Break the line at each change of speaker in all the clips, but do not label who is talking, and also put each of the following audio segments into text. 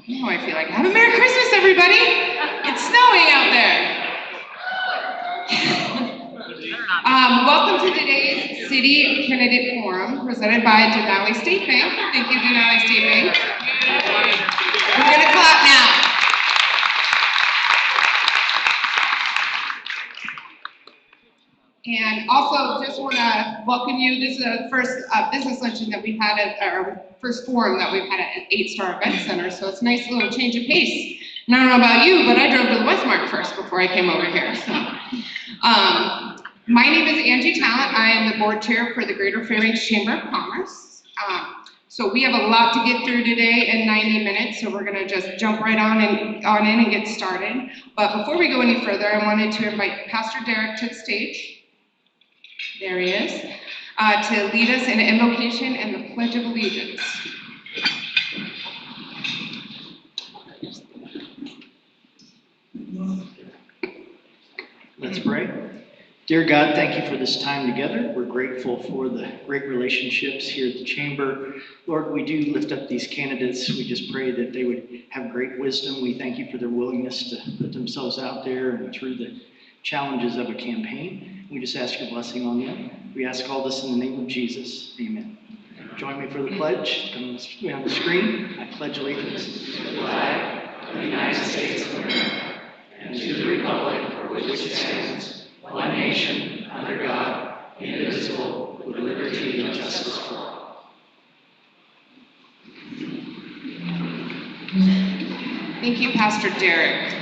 Now I feel like, have a Merry Christmas, everybody! It's snowing out there. Welcome to today's City Candidate Forum presented by Denali State Bank. Thank you, Denali State Bank. We're going to clap now. And also, just want to welcome you. This is the first business luncheon that we've had at our first forum that we've had at 8-Star Event Center. So it's a nice little change of pace. And I don't know about you, but I drove to the Westmark first before I came over here. So, my name is Angie Talent. I am the board chair for the Greater Fairbanks Chamber of Commerce. So we have a lot to get through today in 90 minutes, so we're going to just jump right on in and get started. But before we go any further, I wanted to invite Pastor Derek to the stage. There he is, to lead us in invocation and the Pledge of Allegiance.
Let's pray. Dear God, thank you for this time together. We're grateful for the great relationships here at the Chamber. Lord, we do lift up these candidates. We just pray that they would have great wisdom. We thank you for their willingness to put themselves out there and through the challenges of a campaign. We just ask your blessing on them. We ask all this in the name of Jesus. Amen. Join me for the pledge. On the screen, I pledge allegiance to the flag of the United States of America and to the republic for which it stands, one nation, under God, indivisible, with liberty and justice for all.
Thank you, Pastor Derek.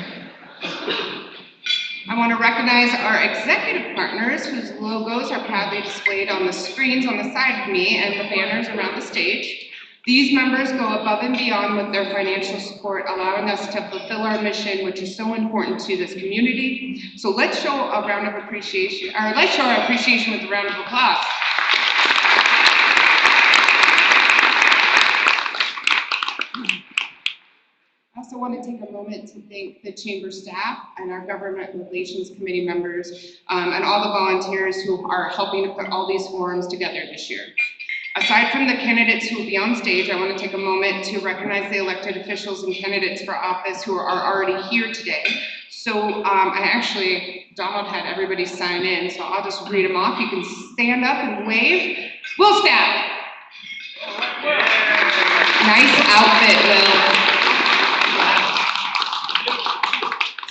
I want to recognize our executive partners whose logos are proudly displayed on the screens on the side of me and the banners around the stage. These members go above and beyond with their financial support, allowing us to fulfill our mission, which is so important to this community. So let's show a round of appreciation, or let's show our appreciation with a round of applause. I also want to take a moment to thank the Chamber staff and our Government Relations Committee members and all the volunteers who are helping to put all these forums together this year. Aside from the candidates who will be on stage, I want to take a moment to recognize the elected officials and candidates for office who are already here today. So Donald had everybody sign in, so I'll just read them off. You can stand up and wave. Will Staff. Nice outfit, Will.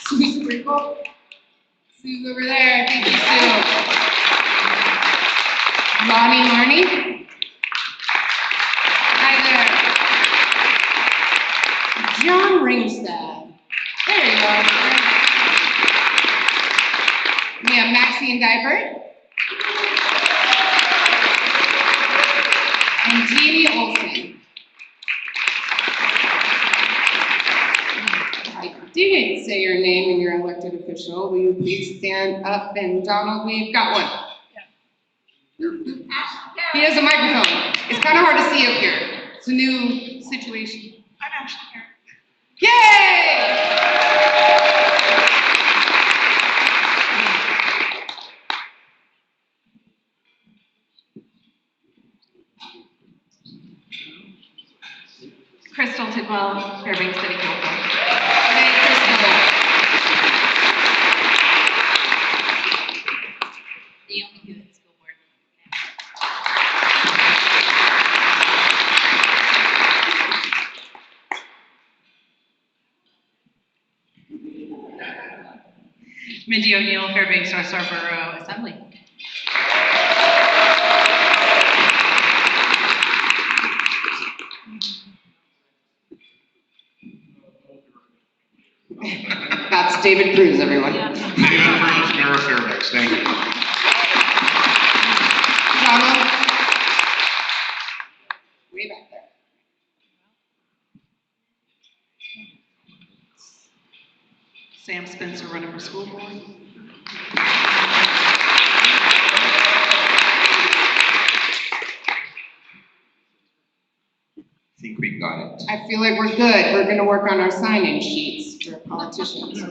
Sue's Sprinkle. Sue's over there. Thank you, Sue. Lonnie Marnie. Hi there. John Ringstad. There you are. We have Maxine Dybert. And Jeannie Olson. I didn't say your name and your elected official. Will you please stand up? And Donald, we've got one. He has a microphone. It's kind of hard to see up here. It's a new situation.
I'm actually here.
Yay!
Crystal Tidwell, Fairbanks City Council.
Hey, Crystal.
Naomi Hewitt, School Board. Mindy O'Neill, Fairbanks North Star Borough Assembly.
That's David Cruz, everyone.
David Cruz, Mayor of Fairbanks. Thank you.
Donald? Way back there.
Sam Spencer, running for school board.
I think we got it.
I feel like we're good. We're going to work on our sign-in sheets for politicians.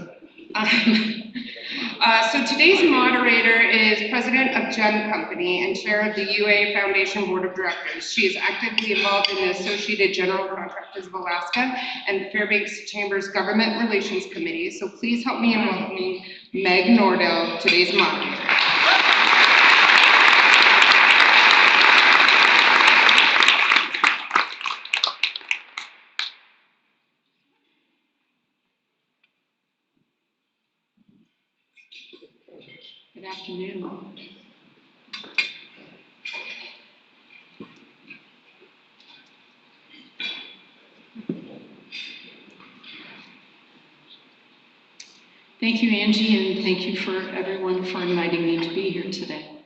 So today's moderator is president of GEM Company and chair of the UA Foundation Board of Directors. She is actively involved in the Associated General Contractors of Alaska and the Fairbanks Chamber's Government Relations Committee. So please help me in welcoming Meg Nordell, today's moderator.
Good afternoon. Thank you, Angie, and thank you for everyone for inviting me to be here today.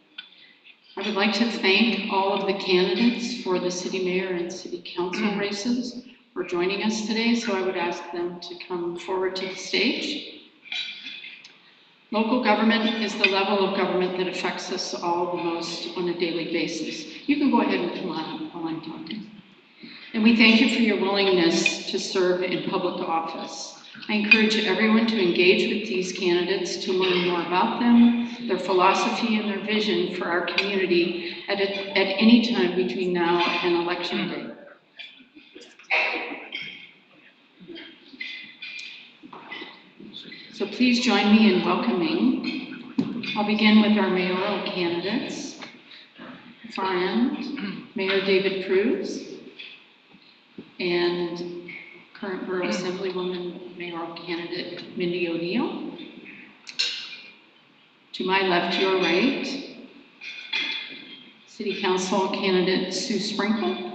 I would like to thank all of the candidates for the city mayor and city council races for joining us today, so I would ask them to come forward to the stage. Local government is the level of government that affects us all the most on a daily basis. You can go ahead and come on while I'm talking. And we thank you for your willingness to serve in public office. I encourage everyone to engage with these candidates to learn more about them, their philosophy, and their vision for our community at any time between now and election day. So please join me in welcoming. I'll begin with our mayoral candidates. Far end, Mayor David Cruz, and current Borough Assemblywoman mayoral candidate Mindy O'Neill. To my left, your right, City Council candidate Sue Sprinkle.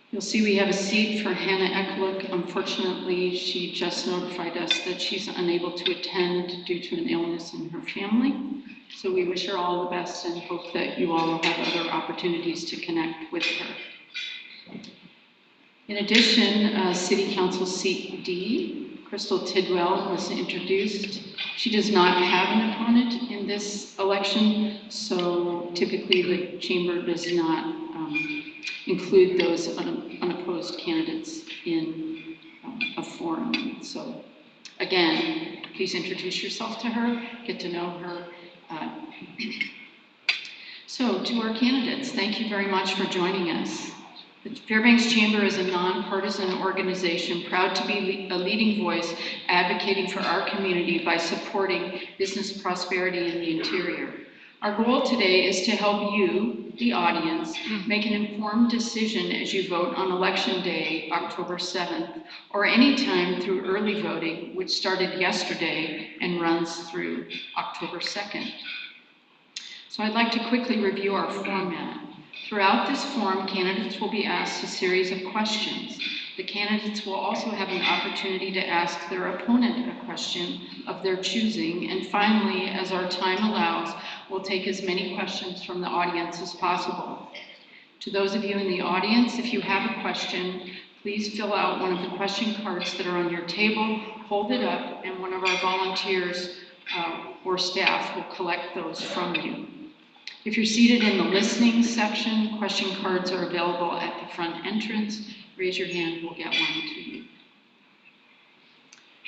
You'll see we have a seat for Hannah Eckluck. Unfortunately, she just notified us that she's unable to attend due to an illness in her family. So we wish her all the best and hope that you all will have other opportunities to connect with her. In addition, City Council seat D, Crystal Tidwell, was introduced. She does not have an opponent in this election, so typically the chamber does not include those unopposed candidates in a forum. So again, please introduce yourself to her, get to know her. So to our candidates, thank you very much for joining us. The Fairbanks Chamber is a nonpartisan organization proud to be a leading voice advocating for our community by supporting business prosperity in the interior. Our goal today is to help you, the audience, make an informed decision as you vote on Election Day, October 7th, or any time through early voting, which started yesterday and runs through October 2nd. So I'd like to quickly review our format. Throughout this forum, candidates will be asked a series of questions. The candidates will also have an opportunity to ask their opponent a question of their choosing. And finally, as our time allows, we'll take as many questions from the audience as possible. To those of you in the audience, if you have a question, please fill out one of the question cards that are on your table, hold it up, and one of our volunteers or staff will collect those from you. If you're seated in the listening section, question cards are available at the front entrance. Raise your hand, we'll get one to you.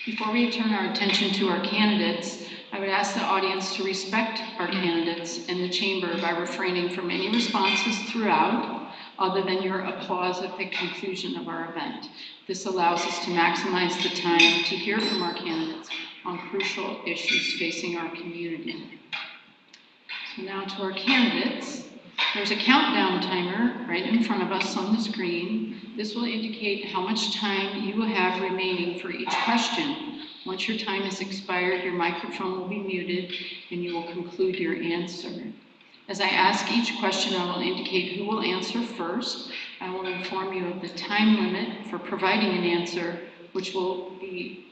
Before we turn our attention to our candidates, I would ask the audience to respect our candidates and the chamber by refraining from any responses throughout, other than your applause at the conclusion of our event. This allows us to maximize the time to hear from our candidates on crucial issues facing our community. So now to our candidates. There's a countdown timer right in front of us on the screen. This will indicate how much time you will have remaining for each question. Once your time has expired, your microphone will be muted and you will conclude your answer. As I ask each question, I will indicate who will answer first. I will inform you of the time limit for providing an answer, which will be,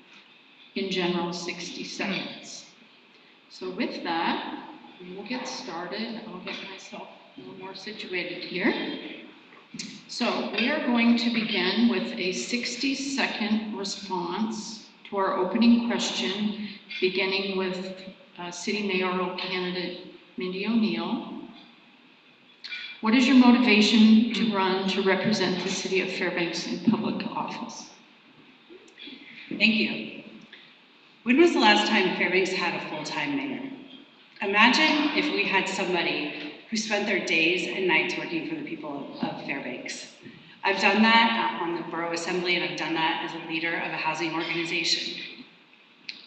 in general, 60 seconds. So with that, we will get started. I'll get myself a little more situated here. So we are going to begin with a 60-second response to our opening question, beginning with City Mayoral candidate Mindy O'Neill. What is your motivation to run to represent the city of Fairbanks in public office?
Thank you. When was the last time Fairbanks had a full-time mayor? Imagine if we had somebody who spent their days and nights working for the people of Fairbanks. I've done that on the Borough Assembly, and I've done that as a leader of a housing organization.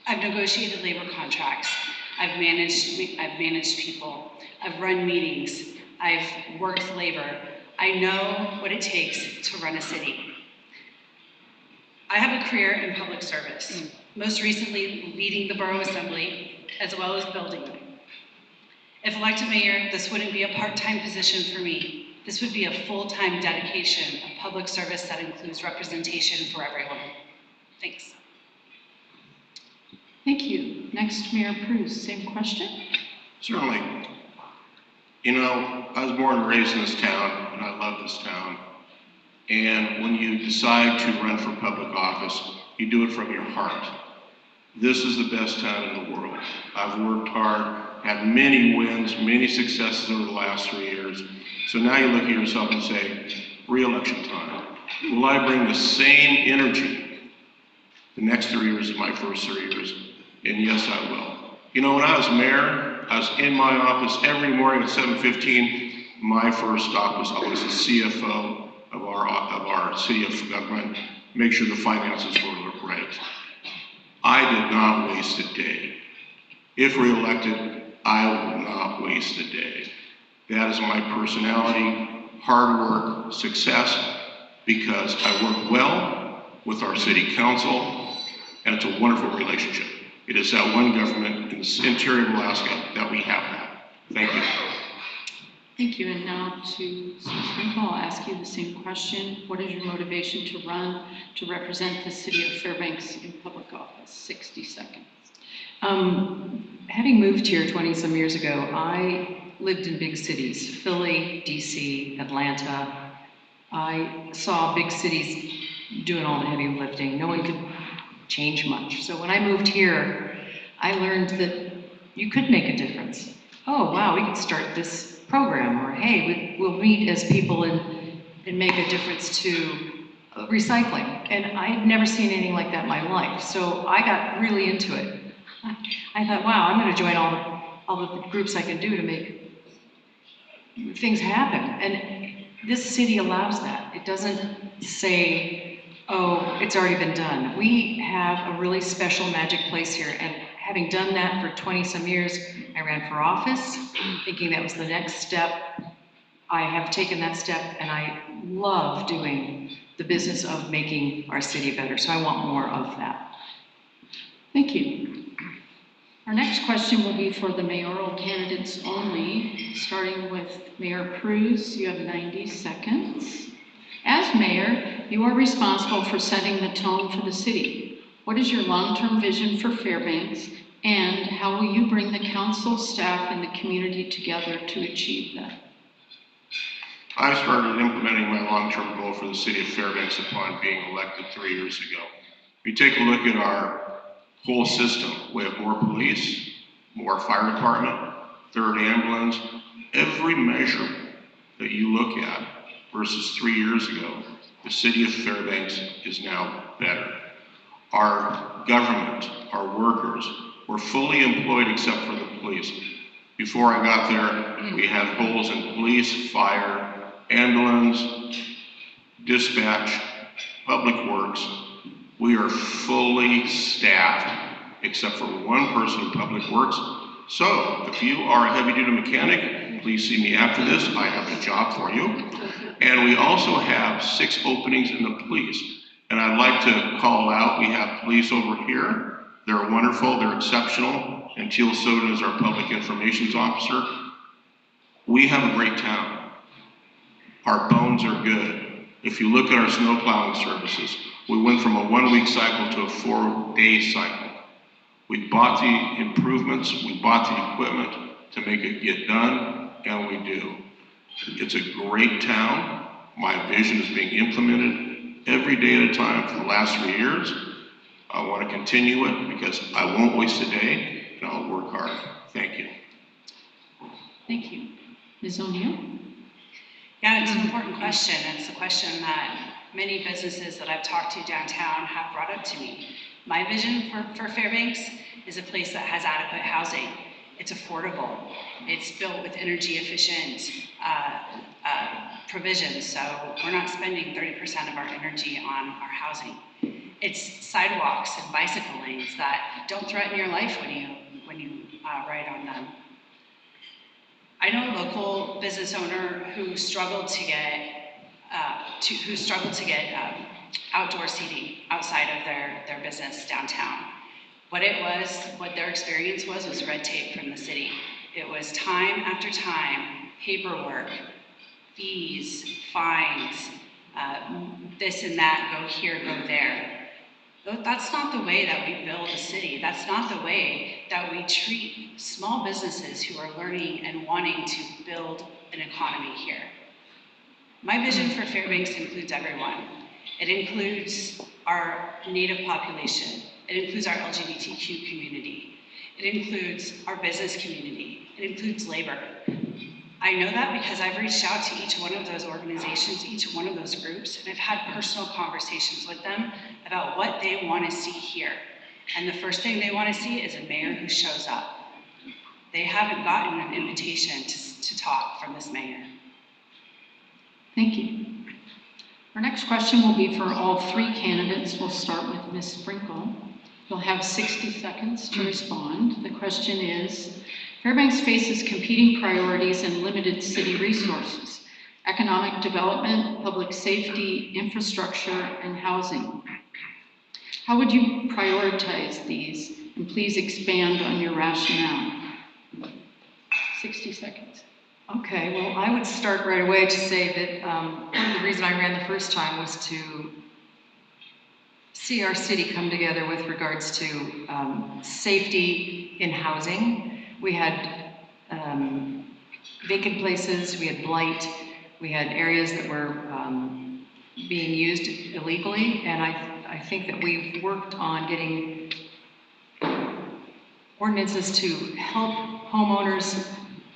I've negotiated labor contracts. I've managed people. I've run meetings. I've worked labor. I know what it takes to run a city. I have a career in public service, most recently leading the Borough Assembly, as well as building them. If elected mayor, this wouldn't be a part-time position for me. This would be a full-time dedication of public service that includes representation for everyone. Thanks.
Thank you. Next, Mayor Pruse, same question.
Certainly. You know, I was born and raised in this town, and I love this town. And when you decide to run for public office, you do it from your heart. This is the best town in the world. I've worked hard, had many wins, many successes over the last 3 years. So now you look at yourself and say, re-election time. Will I bring the same energy the next 3 years as my first 3 years? And yes, I will. You know, when I was mayor, I was in my office every morning at 7:15. My first stop was always the CFO of our city of government, make sure the finances were right. I did not waste a day. If reelected, I will not waste a day. That is my personality, hard work, success, because I work well with our city council, and it's a wonderful relationship. It is that one government in the interior of Alaska that we have that. Thank you.
Thank you. And now to Susan, I'll ask you the same question. What is your motivation to run to represent the city of Fairbanks in public office? 60 seconds.
Having moved here 20 some years ago, I lived in big cities, Philly, DC, Atlanta. I saw big cities doing all the heavy lifting. No one could change much. So when I moved here, I learned that you could make a difference. Oh, wow, we could start this program, or hey, we'll meet as people and make a difference to recycling. And I'd never seen anything like that in my life. So I got really into it. I thought, wow, I'm going to join all the groups I can do to make things happen. And this city allows that. It doesn't say, oh, it's already been done. We have a really special magic place here. And having done that for 20 some years, I ran for office, thinking that was the next step. I have taken that step, and I love doing the business of making our city better. So I want more of that.
Thank you. Our next question will be for the mayoral candidates only, starting with Mayor Pruse. You have 90 seconds. As mayor, you are responsible for setting the tone for the city. What is your long-term vision for Fairbanks, and how will you bring the council, staff, and the community together to achieve that?
I started implementing my long-term goal for the city of Fairbanks upon being elected 3 years ago. If you take a look at our whole system, we have more police, more fire department, third ambulance. Every measure that you look at versus 3 years ago, the city of Fairbanks is now better. Our government, our workers, were fully employed except for the police. Before I got there, we had holes in police, fire, ambulance, dispatch, public works. We are fully staffed except for one person in public works. So if you are a heavy-duty mechanic, please see me after this. I have a job for you. And we also have 6 openings in the police. And I'd like to call out, we have police over here. They're wonderful, they're exceptional. And Teal Soden is our public information officer. We have a great town. Our bones are good. If you look at our snow plowing services, we went from a 1-week cycle to a 4-day cycle. We bought the improvements, we bought the equipment to make it get done, and we do. It's a great town. My vision is being implemented every day at a time for the last 3 years. I want to continue it because I won't waste a day, and I'll work hard. Thank you.
Thank you. Ms. O'Neill?
Yeah, it's an important question. It's a question that many businesses that I've talked to downtown have brought up to me. My vision for Fairbanks is a place that has adequate housing. It's affordable. It's built with energy efficient provisions, so we're not spending 30% of our energy on our housing. It's sidewalks and bicycle lanes that don't threaten your life when you ride on them. I know a local business owner who struggled to get outdoor seating outside of their business downtown. What their experience was red tape from the city. It was time after time, paperwork, fees, fines, this and that, go here, go there. That's not the way that we build a city. That's not the way that we treat small businesses who are learning and wanting to build an economy here. My vision for Fairbanks includes everyone. It includes our Native population. It includes our LGBTQ community. It includes our business community. It includes labor. I know that because I've reached out to each one of those organizations, each one of those groups, and I've had personal conversations with them about what they want to see here. And the first thing they want to see is a mayor who shows up. They haven't gotten an invitation to talk from this mayor.
Thank you. Our next question will be for all three candidates. We'll start with Ms. Sprinkle. You'll have 60 seconds to respond. The question is, Fairbanks faces competing priorities and limited city resources: economic development, public safety, infrastructure, and housing. How would you prioritize these? And please expand on your rationale. 60 seconds.
Okay, well, I would start right away to say that part of the reason I ran the first time was to see our city come together with regards to safety in housing. We had vacant places, we had blight, we had areas that were being used illegally, and I think that we've worked on getting ordinances to help homeowners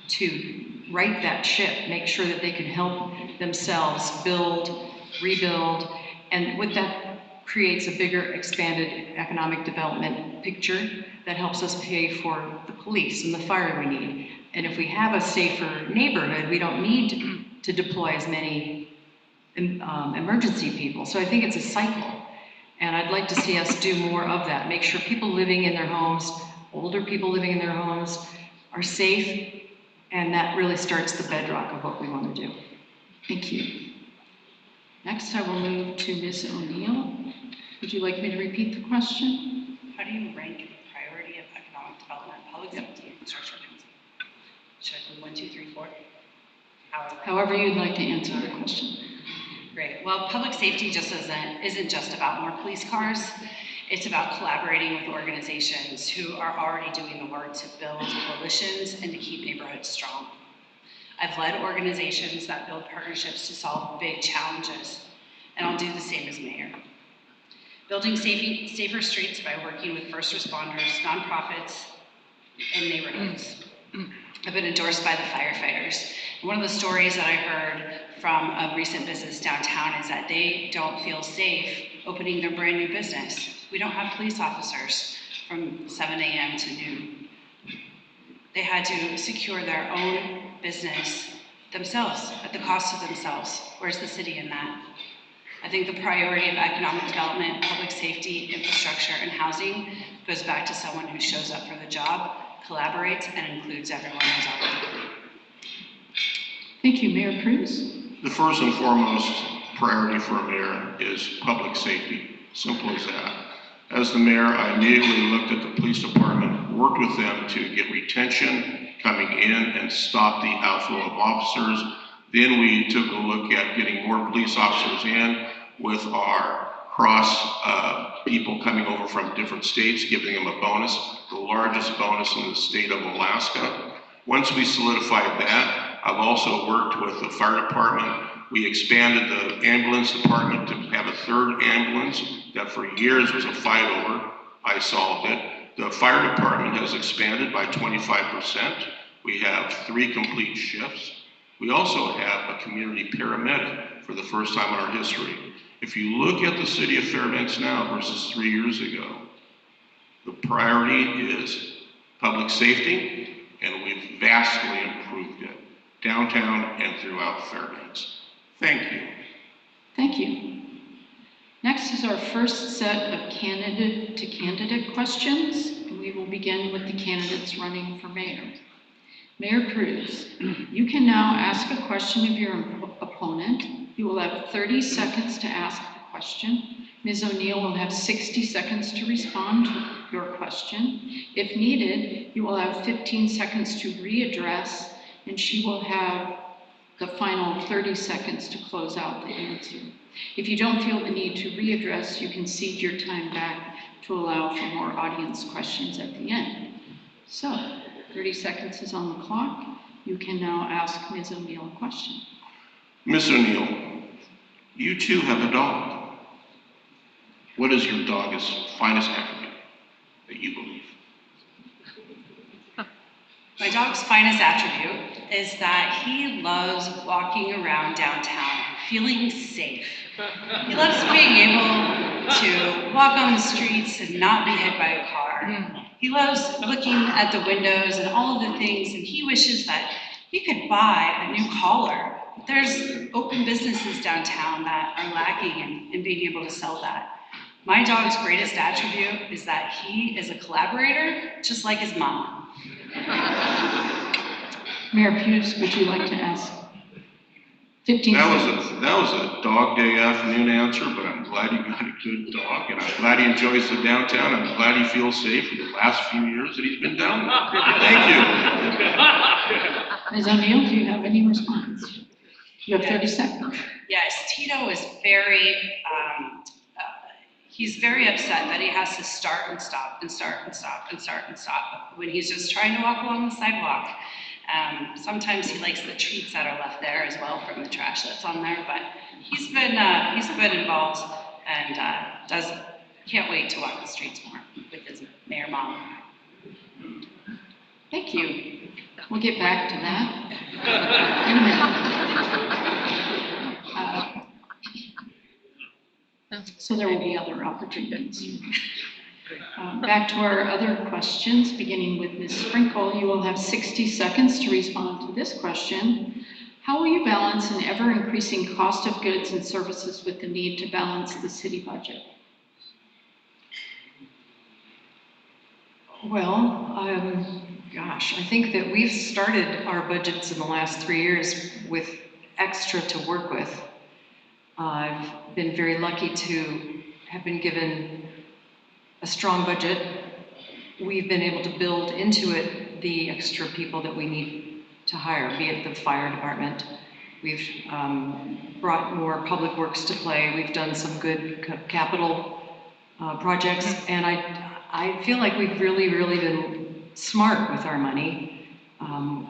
to right that ship, make sure that they can help themselves build, rebuild, and with that creates a bigger expanded economic development picture that helps us pay for the police and the fire we need. And if we have a safer neighborhood, we don't need to deploy as many emergency people. So I think it's a cycle. And I'd like to see us do more of that. Make sure people living in their homes, older people living in their homes, are safe. And that really starts the bedrock of what we want to do.
Thank you. Next, I will move to Ms. O'Neill. Would you like me to repeat the question?
How do you rank the priority of economic development, public safety, infrastructure, and housing? Should I do 1, 2, 3, 4?
However you'd like to answer the question.
Great. Well, public safety just isn't just about more police cars. It's about collaborating with organizations who are already doing the work to build coalitions and to keep neighborhoods strong. I've led organizations that build partnerships to solve big challenges, and I'll do the same as mayor. Building safer streets by working with first responders, nonprofits, and neighborhoods. I've been endorsed by the firefighters. And one of the stories that I heard from a recent business downtown is that they don't feel safe opening their brand new business. We don't have police officers from 7 a.m. to noon. They had to secure their own business themselves, at the cost of themselves. Where's the city in that? I think the priority of economic development, public safety, infrastructure, and housing goes back to someone who shows up for the job, collaborates, and includes everyone who's already.
Thank you, Mayor Cruz.
The first and foremost priority for a mayor is public safety. Simple as that. As the mayor, I immediately looked at the police department, worked with them to get retention coming in and stop the outflow of officers. Then we took a look at getting more police officers in with our cross people coming over from different states, giving them a bonus, the largest bonus in the state of Alaska. Once we solidified that, I've also worked with the fire department. We expanded the ambulance department to have a third ambulance that for years was a fight over. I solved it. The fire department has expanded by 25%. We have 3 complete shifts. We also have a community paramedic for the first time in our history. If you look at the city of Fairbanks now versus 3 years ago, The priority is public safety, and we've vastly improved it downtown and throughout Fairbanks. Thank you.
Thank you. Next is our first set of candidate to candidate questions. And we will begin with the candidates running for mayor. Mayor Cruz, you can now ask a question of your opponent. You will have 30 seconds to ask the question. Ms. O'Neill will have 60 seconds to respond to your question. If needed, you will have 15 seconds to readdress, and she will have the final 30 seconds to close out the answer. If you don't feel the need to readdress, you can cede your time back to allow for more audience questions at the end. So, 30 seconds is on the clock. You can now ask Ms. O'Neill a question.
Miss O'Neill, you too have a dog. What is your dog's finest attribute that you believe?
My dog's finest attribute is that he loves walking around downtown, feeling safe. He loves being able to walk on the streets and not be hit by a car. He loves looking at the windows and all of the things, and he wishes that he could buy a new collar. There's open businesses downtown that are lacking in being able to sell that. My dog's greatest attribute is that he is a collaborator, just like his mama.
Mayor Cruz, would you like to ask? 15 seconds.
That was a dog day afternoon answer, but I'm glad you got a good dog, and I'm glad he enjoys the downtown. I'm glad he feels safe for the last few years that he's been down there. Thank you.
Ms. O'Neill, do you have any response? You have 30 seconds.
Yes, Tito is he's very upset that he has to start and stop and start and stop and start and stop when he's just trying to walk along the sidewalk. Sometimes he likes the treats that are left there as well from the trash that's on there, but he's been involved and can't wait to walk the streets more with his mayor mom.
Thank you. We'll get back to that in a minute. So there will be other opportunities. Back to our other questions, beginning with Ms. Sprinkle. You will have 60 seconds to respond to this question. How will you balance an ever-increasing cost of goods and services with the need to balance the city budget?
Well, gosh, I think that we've started our budgets in the last 3 years with extra to work with. I've been very lucky to have been given a strong budget. We've been able to build into it the extra people that we need to hire, be it the fire department. We've brought more public works to play. We've done some good capital projects, and I feel like we've really been smart with our money. I'm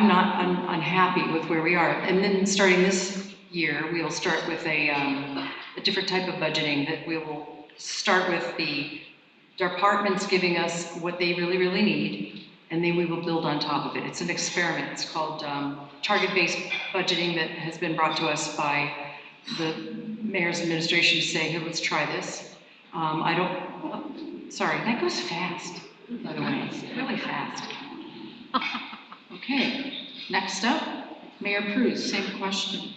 not unhappy with where we are. And then starting this year, we'll start with a different type of budgeting that we will start with the departments giving us what they really need, and then we will build on top of it. It's an experiment. It's called target-based budgeting that has been brought to us by the mayor's administration saying, hey, let's try this. Sorry, that goes fast, by the way. It's really fast.
Okay, next up, Mayor Cruz, same question.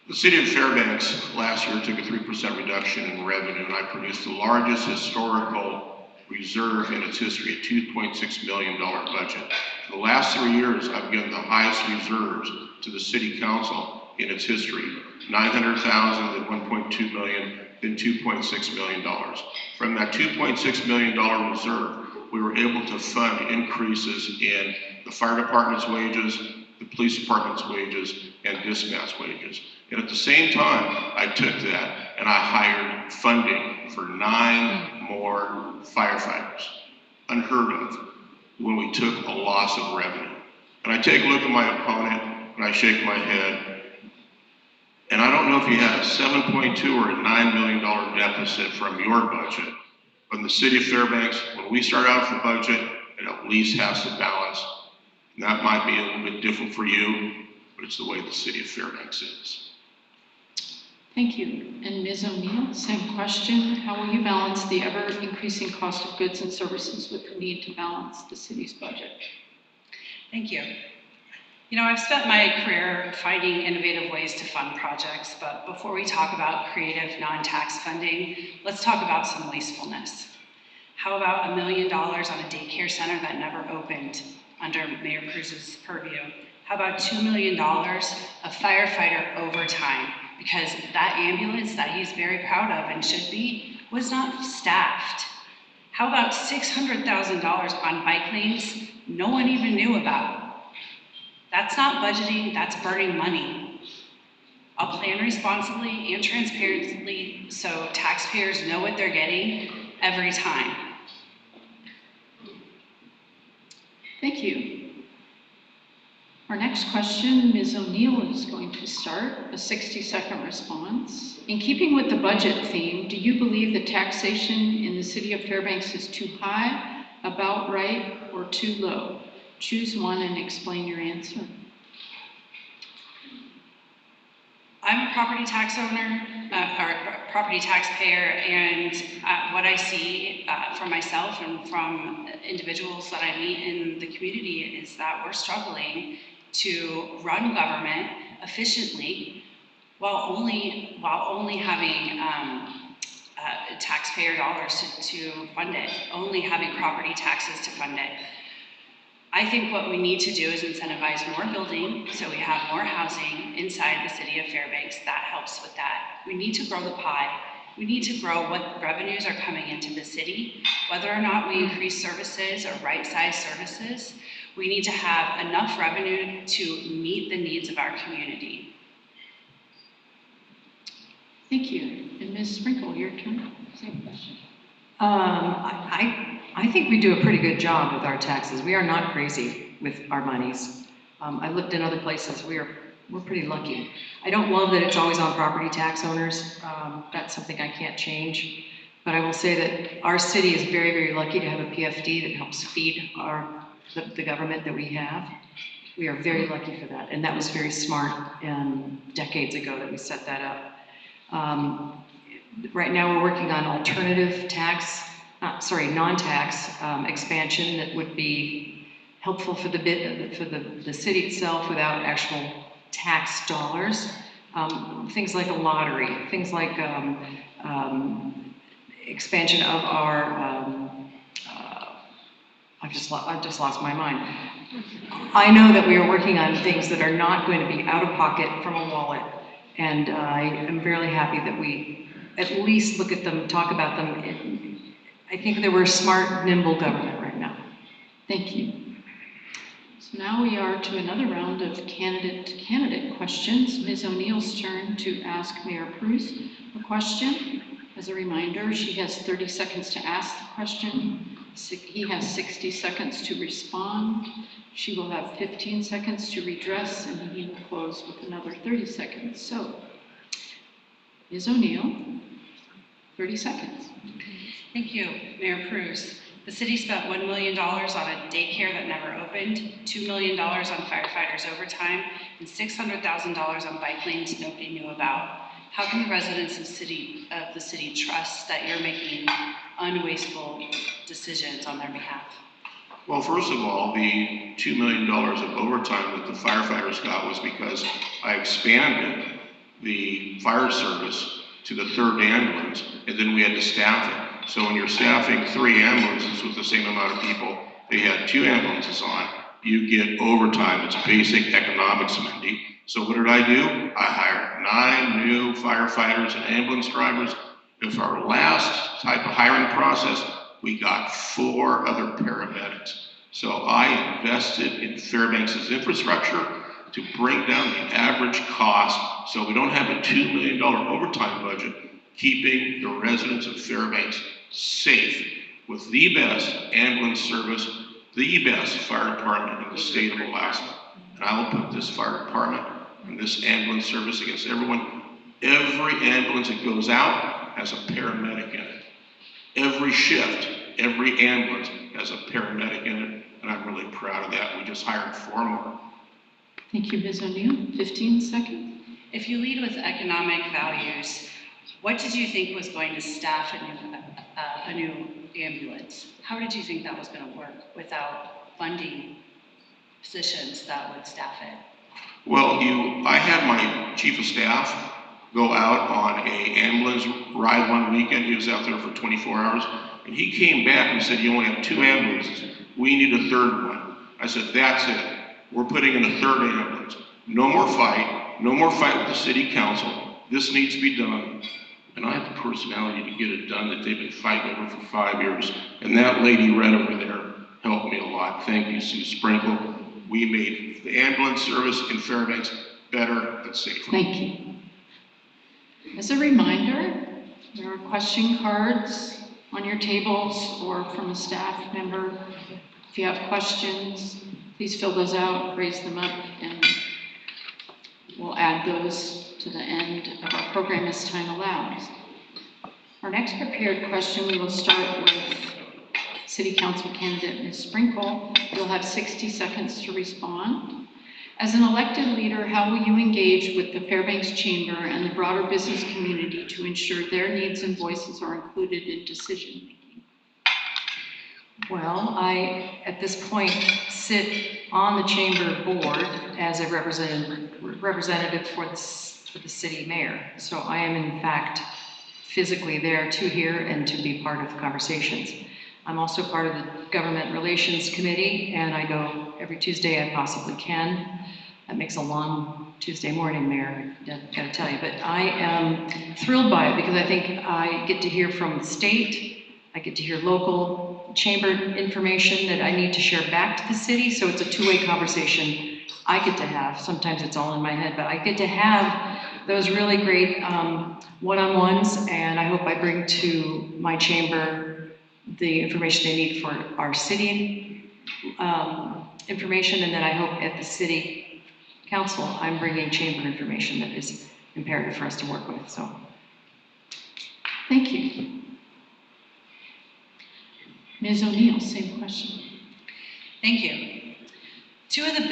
The city of Fairbanks last year took a 3% reduction in revenue, and I produced the largest historical reserve in its history, a $2.6 million budget. For the last 3 years, I've given the highest reserves to the city council in its history, $900,000, then $1.2 million, then $2.6 million. From that $2.6 million reserve, we were able to fund increases in the fire department's wages, the police department's wages, and dispatch wages. And at the same time, I took that and I hired funding for 9 more firefighters. Unheard of when we took a loss of revenue. And I take a look at my opponent and I shake my head. And I don't know if you had a $7.2 or a $9 million deficit from your budget. But in the city of Fairbanks, when we start out with the budget, it at least has to balance. And that might be a little bit different for you, but it's the way the city of Fairbanks is.
Thank you. And Ms. O'Neill, same question. How will you balance the ever-increasing cost of goods and services with the need to balance the city's budget?
Thank you. You know, I've spent my career finding innovative ways to fund projects, but before we talk about creative non-tax funding, let's talk about some wastefulness. How about $1 million on a daycare center that never opened under Mayor Cruz's purview? How about $2 million of firefighter overtime? Because that ambulance that he's very proud of and should be was not staffed. How about $600,000 on bike lanes no one even knew about? That's not budgeting, that's burning money. I'll plan responsibly and transparently so taxpayers know what they're getting every time.
Thank you. Our next question, Ms. O'Neill is going to start a 60-second response. In keeping with the budget theme, do you believe the taxation in the city of Fairbanks is too high, about right, or too low? Choose one and explain your answer.
I'm a property tax owner, or property taxpayer, and what I see from myself and from individuals that I meet in the community is that we're struggling to run government efficiently while only having taxpayer dollars to fund it, only having property taxes to fund it. I think what we need to do is incentivize more building so we have more housing inside the city of Fairbanks. That helps with that. We need to grow the pie. We need to grow what revenues are coming into the city. Whether or not we increase services or right-size services, we need to have enough revenue to meet the needs of our community.
Thank you. And Ms. Sprinkle, your turn. Same question.
I think we do a pretty good job with our taxes. We are not crazy with our monies. I looked in other places. We're pretty lucky. I don't love that it's always on property tax owners. That's something I can't change. But I will say that our city is very, very lucky to have a PFD that helps feed the government that we have. We are very lucky for that. And that was very smart decades ago that we set that up. Right now we're working on alternative non-tax expansion that would be helpful for the city itself without actual tax dollars. Things like a lottery, things like expansion of our, I've just lost my mind. I know that we are working on things that are not going to be out of pocket from a wallet, and I am fairly happy that we at least look at them, talk about them. I think that we're a smart, nimble government right now.
Thank you. So now we are to another round of candidate questions. Ms. O'Neill's turn to ask Mayor Cruz a question. As a reminder, she has 30 seconds to ask the question. He has 60 seconds to respond. She will have 15 seconds to redress, and he will close with another 30 seconds. So, Ms. O'Neill, 30 seconds.
Thank you, Mayor Cruz. The city spent $1 million on a daycare that never opened, $2 million on firefighters overtime, and $600,000 on bike lanes nobody knew about. How can the residents of the city trust that you're making unwasteful decisions on their behalf?
Well, first of all, the $2 million of overtime that the firefighters got was because I expanded the fire service to the 3rd ambulance, and then we had to staff it. So when you're staffing 3 ambulances with the same amount of people, they had 2 ambulances on, you get overtime. It's basic economics, Mindy. So what did I do? I hired 9 new firefighters and ambulance drivers. With our last type of hiring process, we got 4 other paramedics. So I invested in Fairbanks' infrastructure to bring down the average cost so we don't have a $2 million overtime budget, keeping the residents of Fairbanks safe with the best ambulance service, the best fire department in the state of Alaska. And I will put this fire department and this ambulance service against everyone. Every ambulance that goes out has a paramedic in it. Every shift, every ambulance has a paramedic in it, and I'm really proud of that. We just hired 4 more.
Thank you, Ms. O'Neill. 15 seconds.
If you lead with economic values, what did you think was going to staff a new ambulance? How did you think that was going to work without funding positions that would staff it?
Well, I had my chief of staff go out on a ambulance ride one weekend. He was out there for 24 hours, and he came back and said, you only have 2 ambulances. We need a 3rd one. I said, that's it. We're putting in a 3rd ambulance. No more fight. No more fight with the city council. This needs to be done. And I have the personality to get it done that they've been fighting over for 5 years. And that lady right over there helped me a lot. Thank you, Sue Sprinkle. We made the ambulance service in Fairbanks better and safer.
Thank you. As a reminder, there are question cards on your tables or from a staff member. If you have questions, please fill those out, raise them up, and we'll add those to the end of our program as time allows. Our next prepared question, we will start with City Council candidate Ms. Sprinkle. You'll have 60 seconds to respond. As an elected leader, how will you engage with the Fairbanks Chamber and the broader business community to ensure their needs and voices are included in decision-making?
Well, I, at this point, sit on the chamber board as a representative for the city mayor. So I am in fact physically there to hear and to be part of the conversations. I'm also part of the Government Relations Committee, and I go every Tuesday I possibly can. That makes a long Tuesday morning, Mayor, I've got to tell you. But I am thrilled by it because I think I get to hear from the state, I get to hear local chamber information that I need to share back to the city, so it's a two-way conversation I get to have. Sometimes it's all in my head, but I get to have those really great one-on-ones, and I hope I bring to my chamber the information they need for our city information, and then I hope at the city council I'm bringing chamber information that is imperative for us to work with. So,
thank you. Ms. O'Neill, same question.
Thank you. Two of the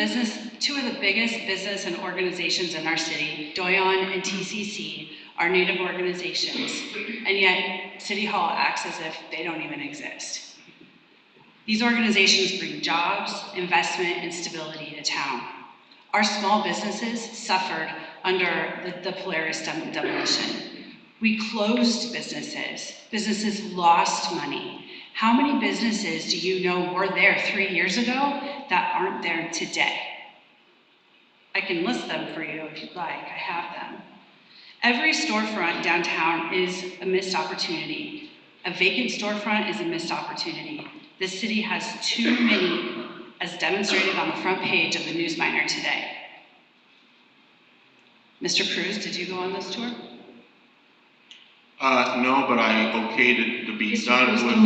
biggest business and organizations in our city, Doyon and TCC, are Native organizations, and yet City Hall acts as if they don't even exist. These organizations bring jobs, investment, and stability to town. Our small businesses suffered under the Polaris demolition. We closed businesses. Businesses lost money. How many businesses do you know were there 3 years ago that aren't there today? I can list them for you if you'd like. I have them. Every storefront downtown is a missed opportunity. A vacant storefront is a missed opportunity. This city has too many, as demonstrated on the front page of the Newsminer today. Mr. Cruz, did you go on this tour?
No, but I okayed it to be
Mr.
done
Cruz,
with.
can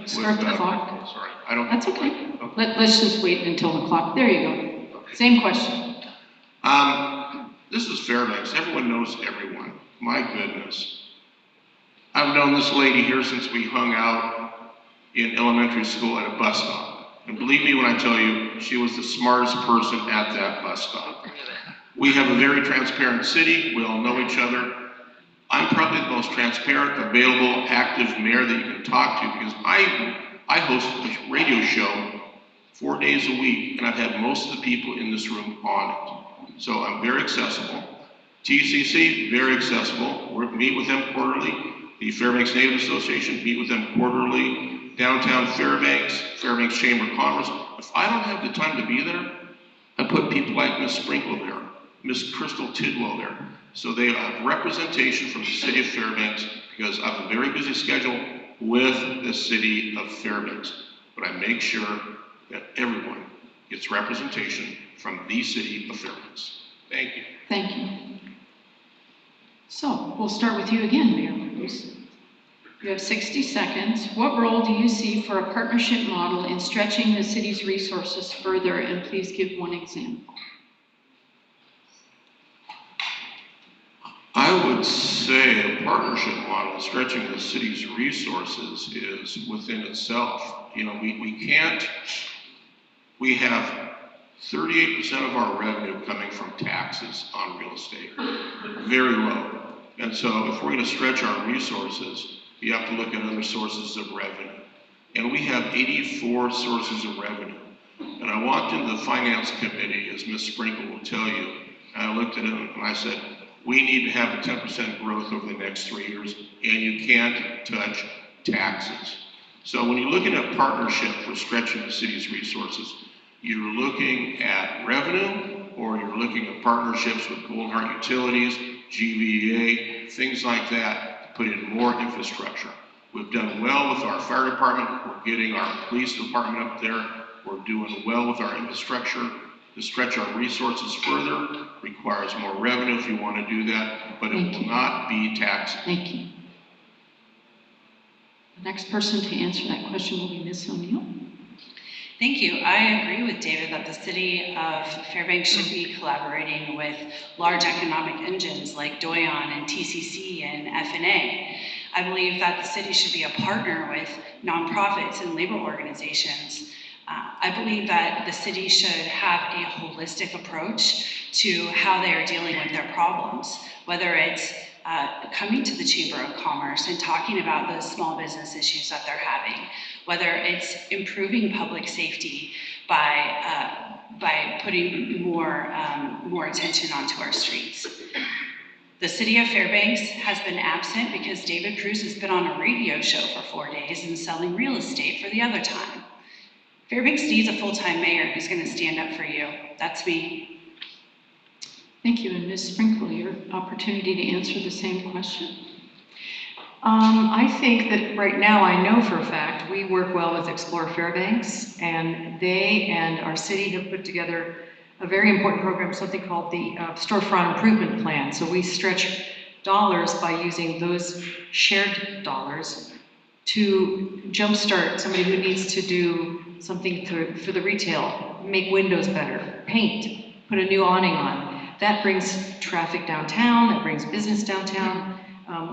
we start the clock?
Sorry, I don't.
That's okay.
Okay.
Let's just wait until the clock. There you go.
Okay.
Same question.
This is Fairbanks. Everyone knows everyone. My goodness. I've known this lady here since we hung out in elementary school at a bus stop. And believe me when I tell you, she was the smartest person at that bus stop. We have a very transparent city. We all know each other. I'm probably the most transparent, available, active mayor that you can talk to because I host a radio show 4 days a week, and I've had most of the people in this room on it. So I'm very accessible. TCC, very accessible. We meet with them quarterly. The Fairbanks Native Association, meet with them quarterly. Downtown Fairbanks Chamber of Commerce. If I don't have the time to be there, I put people like Ms. Sprinkle there, Ms. Crystal Tidwell there. So they have representation from the city of Fairbanks because I have a very busy schedule with the city of Fairbanks. But I make sure that everyone gets representation from the city of Fairbanks. Thank you.
Thank you. So we'll start with you again, Mayor Cruz. You have 60 seconds. What role do you see for a partnership model in stretching the city's resources further? And please give one example.
I would say a partnership model stretching the city's resources is within itself. You know, we have 38% of our revenue coming from taxes on real estate. Very low. And so if we're going to stretch our resources, you have to look at other sources of revenue. And we have 84 sources of revenue. And I walked into the finance committee, as Ms. Sprinkle will tell you, and I looked at it and I said, we need to have a 10% growth over the next 3 years, and you can't touch taxes. So when you're looking at partnership for stretching the city's resources, you're looking at revenue, or you're looking at partnerships with Golden Heart Utilities, GVA, things like that, to put in more infrastructure. We've done well with our fire department. We're getting our police department up there. We're doing well with our infrastructure. To stretch our resources further requires more revenue if you want to do that, but it will not be taxed.
Thank you. The next person to answer that question will be Ms. O'Neill.
Thank you. I agree with David that the city of Fairbanks should be collaborating with large economic engines like Doyon and TCC and FNA. I believe that the city should be a partner with nonprofits and labor organizations. I believe that the city should have a holistic approach to how they are dealing with their problems, whether it's coming to the Chamber of Commerce and talking about those small business issues that they're having, whether it's improving public safety by putting more attention onto our streets. The city of Fairbanks has been absent because David Cruz has been on a radio show for 4 days and selling real estate for the other time. Fairbanks needs a full-time mayor who's going to stand up for you. That's me.
Thank you. And Ms. Sprinkle, your opportunity to answer the same question. I think that right now, I know for a fact, we work well with Explore Fairbanks, and they and our city have put together a very important program, something called the Storefront Improvement Plan. So we stretch dollars by using those shared dollars to jumpstart somebody who needs to do something for the retail, make windows better, paint, put a new awning on. That brings traffic downtown, that brings business downtown.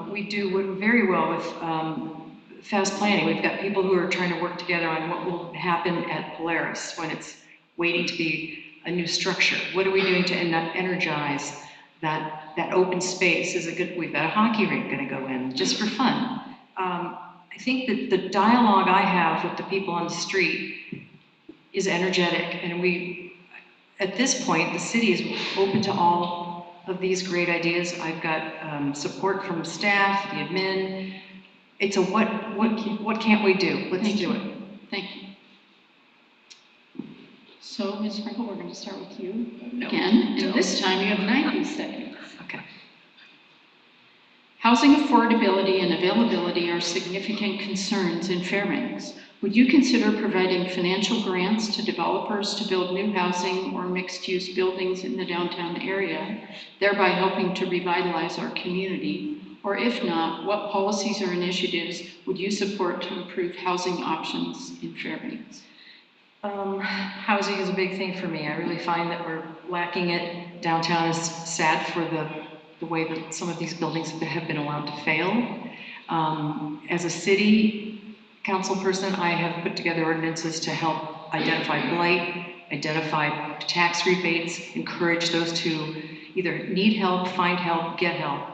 We do very well with fast planning. We've got people who are trying to work together on what will happen at Polaris when it's waiting to be a new structure. What are we doing to energize that open space? We've got a hockey rink going to go in just for fun. I think that the dialogue I have with the people on the street is energetic, and at this point, the city is open to all of these great ideas. I've got support from staff, the admin. It's a what can't we do? Let's do it. Thank you. So, Ms. Sprinkle, we're going to start with you again, and this time you have 90 seconds.
Okay.
Housing affordability and availability are significant concerns in Fairbanks. Would you consider providing financial grants to developers to build new housing or mixed-use buildings in the downtown area, thereby helping to revitalize our community? Or if not, what policies or initiatives would you support to improve housing options in Fairbanks?
Housing is a big thing for me. I really find that we're lacking it. Downtown is sad for the way that some of these buildings have been allowed to fail. As a city council person, I have put together ordinances to help identify blight, identify tax rebates, encourage those to either need help, find help, get help.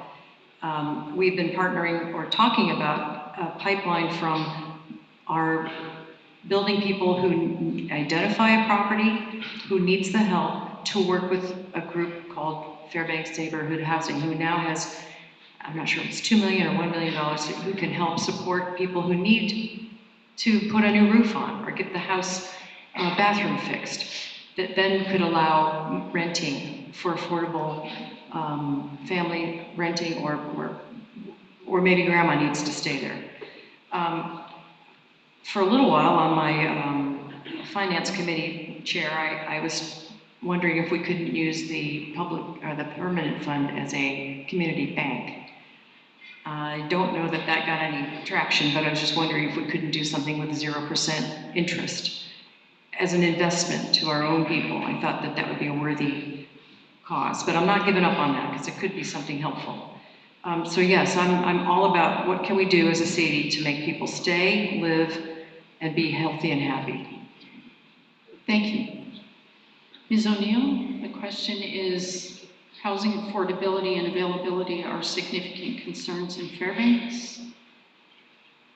We've been partnering or talking about a pipeline from our building people who identify a property, who needs the help, to work with a group called Fairbanks Neighborhood Housing, who now has, I'm not sure if it's $2 million or $1 million, who can help support people who need to put a new roof on or get the house bathroom fixed, that then could allow renting for affordable family renting, or maybe grandma needs to stay there. For a little while on my finance committee chair, I was wondering if we couldn't use the the permanent fund as a community bank. I don't know that got any traction, but I was just wondering if we couldn't do something with 0% interest as an investment to our own people. I thought that would be a worthy cause, but I'm not giving up on that because it could be something helpful. So yes, I'm all about what can we do as a city to make people stay, live, and be healthy and happy.
Thank you. Ms. O'Neill, the question is, housing affordability and availability are significant concerns in Fairbanks.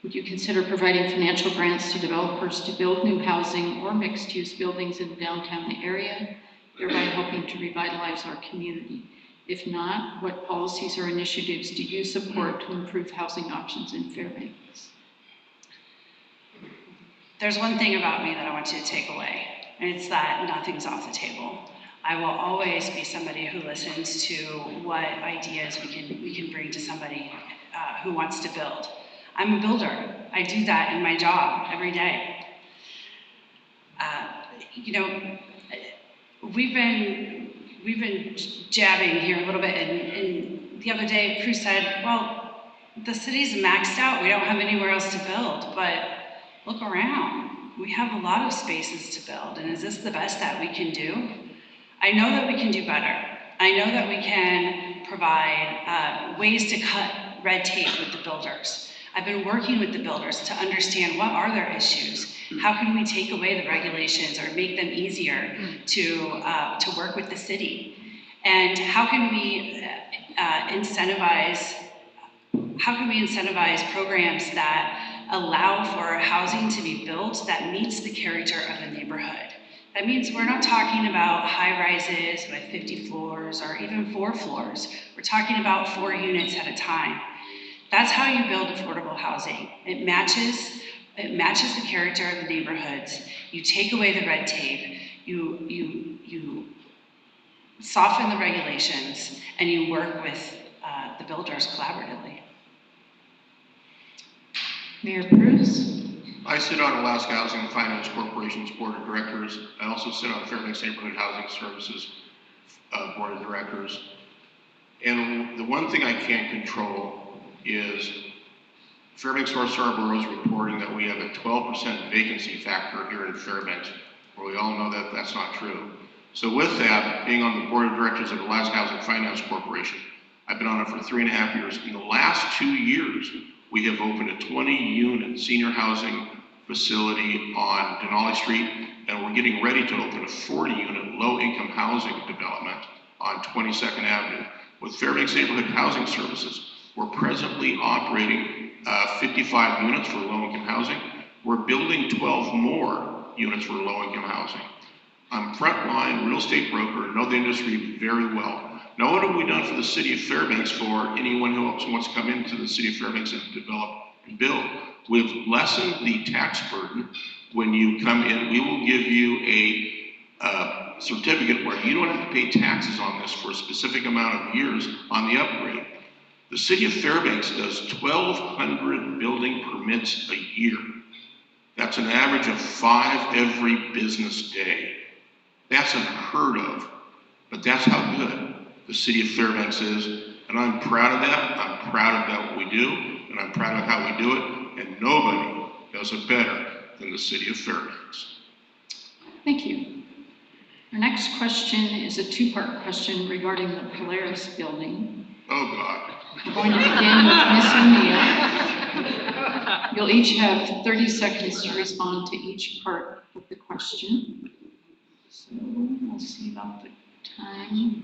Would you consider providing financial grants to developers to build new housing or mixed-use buildings in the downtown area, thereby helping to revitalize our community? If not, what policies or initiatives do you support to improve housing options in Fairbanks?
There's one thing about me that I want you to take away, and it's that nothing's off the table. I will always be somebody who listens to what ideas we can bring to somebody who wants to build. I'm a builder. I do that in my job every day. You know, we've been jabbing here a little bit, and the other day, Prue said, well, the city's maxed out. We don't have anywhere else to build, but look around. We have a lot of spaces to build, and is this the best that we can do? I know that we can do better. I know that we can provide ways to cut red tape with the builders. I've been working with the builders to understand what are their issues. How can we take away the regulations or make them easier to work with the city? And how can we incentivize programs that allow for housing to be built that meets the character of the neighborhood? That means we're not talking about high rises with 50 floors or even 4 floors. We're talking about 4 units at a time. That's how you build affordable housing. It matches the character of the neighborhoods. You take away the red tape, you soften the regulations, and you work with the builders collaboratively.
Mayor Bruce?
I sit on Alaska Housing and Finance Corporation's Board of Directors. I also sit on Fairbanks Neighborhood Housing Services Board of Directors. And the one thing I can't control is Fairbanks North Scarborough is reporting that we have a 12% vacancy factor here in Fairbanks, where we all know that that's not true. So with that, being on the Board of Directors of Alaska Housing Finance Corporation, I've been on it for 3.5 years. In the last 2 years, we have opened a 20-unit senior housing facility on Denali Street, and we're getting ready to open a 40-unit low-income housing development on 22nd Avenue. With Fairbanks Neighborhood Housing Services, we're presently operating 55 units for low-income housing. We're building 12 more units for low-income housing. I'm frontline real estate broker, know the industry very well. Now, what have we done for the city of Fairbanks for anyone who wants to come into the city of Fairbanks and develop and build? We've lessened the tax burden. When you come in, we will give you a certificate where you don't have to pay taxes on this for a specific amount of years on the upgrade. The city of Fairbanks does 1,200 building permits a year. That's an average of 5 every business day. That's unheard of, but that's how good the city of Fairbanks is, and I'm proud of that. I'm proud of that what we do, and I'm proud of how we do it, and nobody does it better than the city of Fairbanks.
Thank you. Our next question is a 2-part question regarding the Polaris building.
Oh, God.
We're going to begin with Ms. O'Neill. You'll each have 30 seconds to respond to each part of the question. So we'll see about the time.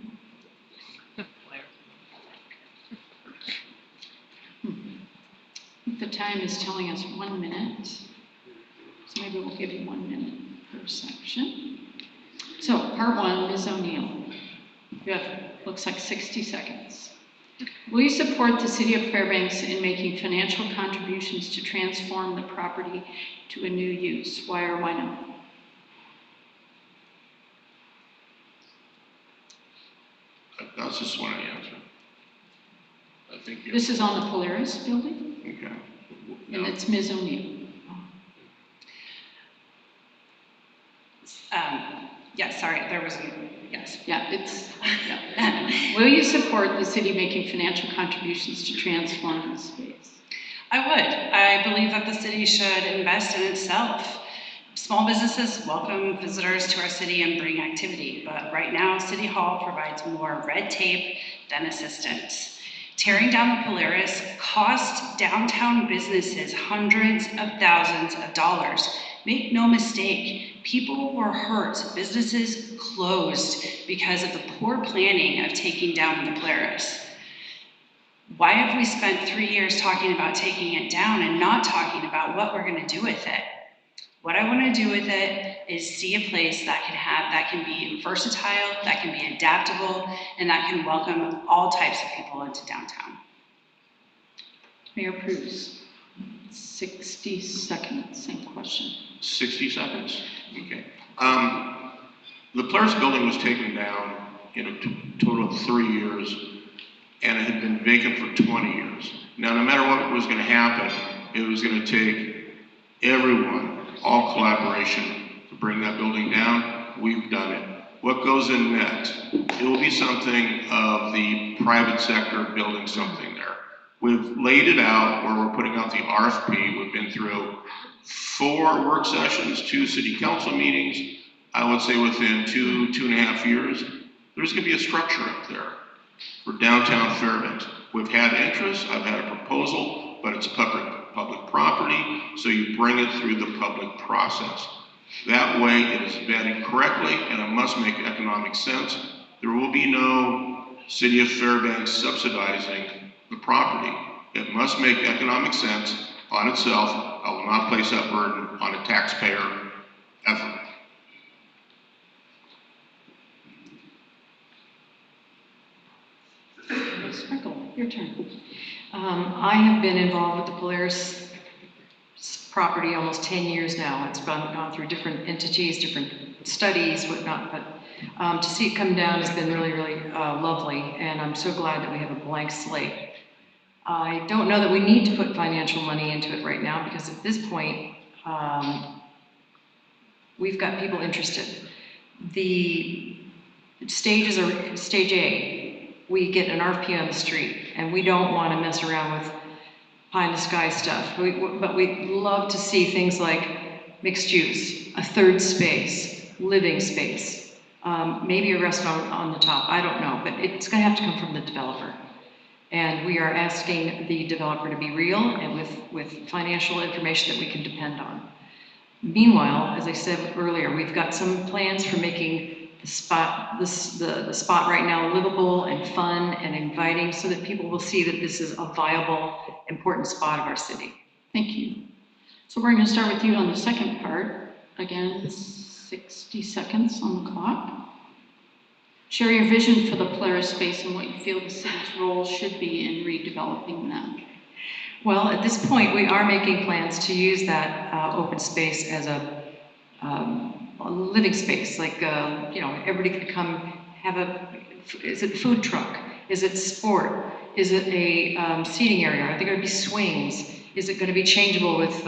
The time is telling us 1 minute, so maybe we'll give you 1 minute per section. So, part 1, Ms. O'Neill. You have, looks like 60 seconds. Will you support the City of Fairbanks in making financial contributions to transform the property to a new use? Why or why not?
That's just one answer. I think
This is on the Polaris building?
Okay.
And it's Ms. O'Neill.
Yeah, sorry, there was, yes.
Yeah, yeah. Will you support the city making financial contributions to transform the space?
I would. I believe that the city should invest in itself. Small businesses welcome visitors to our city and bring activity, but right now, City Hall provides more red tape than assistance. Tearing down the Polaris cost downtown businesses hundreds of thousands of dollars. Make no mistake, people were hurt, businesses closed because of the poor planning of taking down the Polaris. Why have we spent 3 years talking about taking it down and not talking about what we're going to do with it? What I want to do with it is see a place that can be versatile, that can be adaptable, and that can welcome all types of people into downtown.
Mayor Pruse, 60 seconds, same question.
60 seconds, okay. The Polaris building was taken down in a total of 3 years, and it had been vacant for 20 years. Now, no matter what was going to happen, it was going to take everyone, all collaboration, to bring that building down. We've done it. What goes in next? It will be something of the private sector building something there. We've laid it out where we're putting out the RFP. We've been through 4 work sessions, 2 city council meetings. I would say within 2.5 years, there's going to be a structure up there for downtown Fairbanks. We've had interest. I've had a proposal, but it's public property, so you bring it through the public process. That way it is vetted correctly, and it must make economic sense. There will be no City of Fairbanks subsidizing the property. It must make economic sense on itself. I will not place that burden on a taxpayer ever.
Sprinkle, your turn. I have been involved with the Polaris property almost 10 years now. It's gone through different entities, different studies, whatnot, but to see it come down has been really, really lovely, and I'm so glad that we have a blank slate. I don't know that we need to put financial money into it right now, because at this point, we've got people interested. The stages are stage A. We get an RFP on the street, and we don't want to mess around with pie-in-the-sky stuff. But we love to see things like mixed use, a third space, living space, maybe a restaurant on the top, I don't know, but it's going to have to come from the developer. And we are asking the developer to be real and with financial information that we can depend on. Meanwhile, as I said earlier, we've got some plans for making the spot right now livable and fun and inviting, so that people will see that this is a viable, important spot of our city. Thank you. So we're going to start with you on the second part. Again, 60 seconds on the clock. Share your vision for the Polaris space and what you feel the city's role should be in redeveloping that.
Well, at this point, we are making plans to use that open space as a living space, like, everybody could come have is it food truck? Is it sport? Is it a seating area? Are there going to be swings? Is it going to be changeable with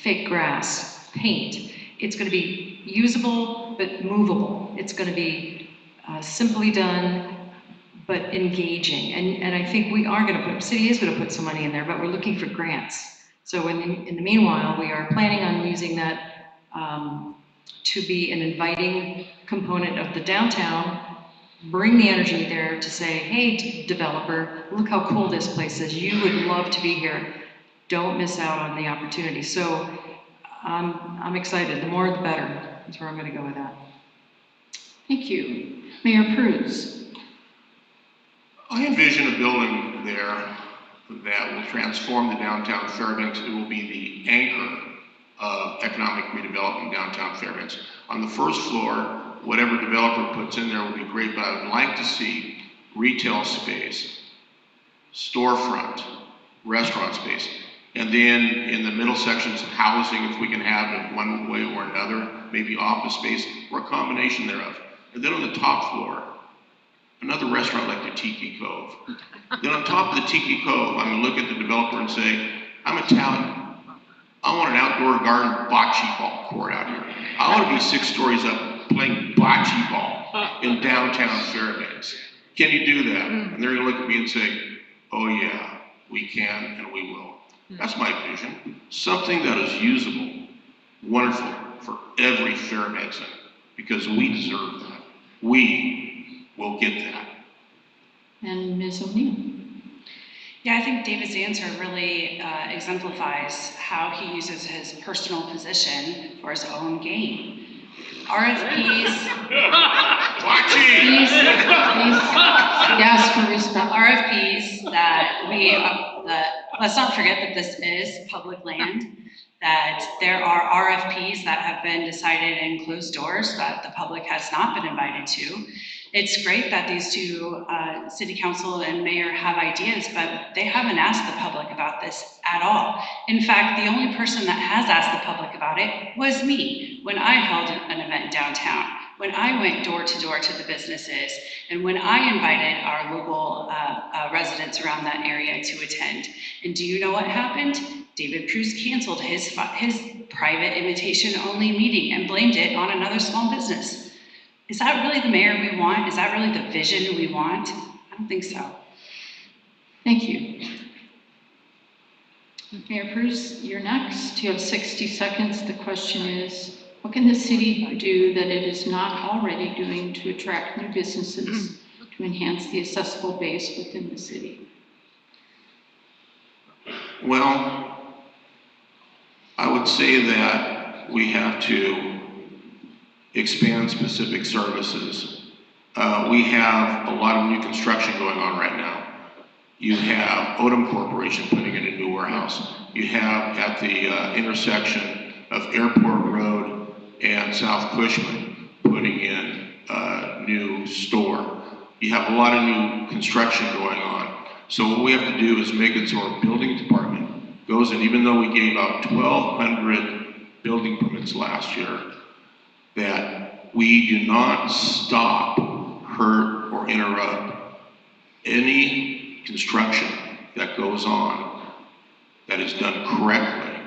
fake grass, paint? It's going to be usable, but movable. It's going to be simply done, but engaging. And I think we are going to the city is going to put some money in there, but we're looking for grants. So in the meanwhile, we are planning on using that to be an inviting component of the downtown, bring the energy there to say, hey, developer, look how cool this place is. You would love to be here. Don't miss out on the opportunity. So I'm excited. The more, the better. That's where I'm going to go with that.
Thank you. Mayor Pruse.
I envision a building there that will transform the downtown Fairbanks. It will be the anchor of economic redevelopment downtown Fairbanks. On the first floor, whatever developer puts in there will be great, but I would like to see retail space, storefront, restaurant space, and then in the middle sections, housing, if we can have it one way or another, maybe office space, or a combination thereof. And then on the top floor, another restaurant like the Tiki Cove. Then on top of the Tiki Cove, I'm gonna look at the developer and say, I'm Italian. I want an outdoor garden bocce ball court out here. I want to be 6 stories up playing bocce ball in downtown Fairbanks. Can you do that? And they're going to look at me and say, oh yeah, we can and we will. That's my vision. Something that is usable, wonderful for every Fairbanksan, because we deserve that. We will get that.
And Ms. O'Neill.
Yeah, I think David's answer really exemplifies how he uses his personal position for his own gain. RFPs.
Watching!
Please ask for respect.
RFPs that let's not forget that this is public land, that there are RFPs that have been decided in closed doors that the public has not been invited to. It's great that these two, city council and mayor, have ideas, but they haven't asked the public about this at all. In fact, the only person that has asked the public about it was me when I held an event downtown, when I went door to door to the businesses, and when I invited our local residents around that area to attend. And do you know what happened? David Cruz canceled his private invitation-only meeting and blamed it on another small business. Is that really the mayor we want? Is that really the vision we want? I don't think so.
Thank you. Mayor Cruz, you're next. You have 60 seconds. The question is, what can the city do that it is not already doing to attract new businesses to enhance the accessible base within the city?
Well, I would say that we have to expand specific services. We have a lot of new construction going on right now. You have Odom Corporation putting in a new warehouse. You have at the intersection of Airport Road and South Cushman putting in a new store. You have a lot of new construction going on. So what we have to do is make it so our building department goes in, even though we gave out 1,200 building permits last year, that we do not stop, hurt, or interrupt any construction that goes on that is done correctly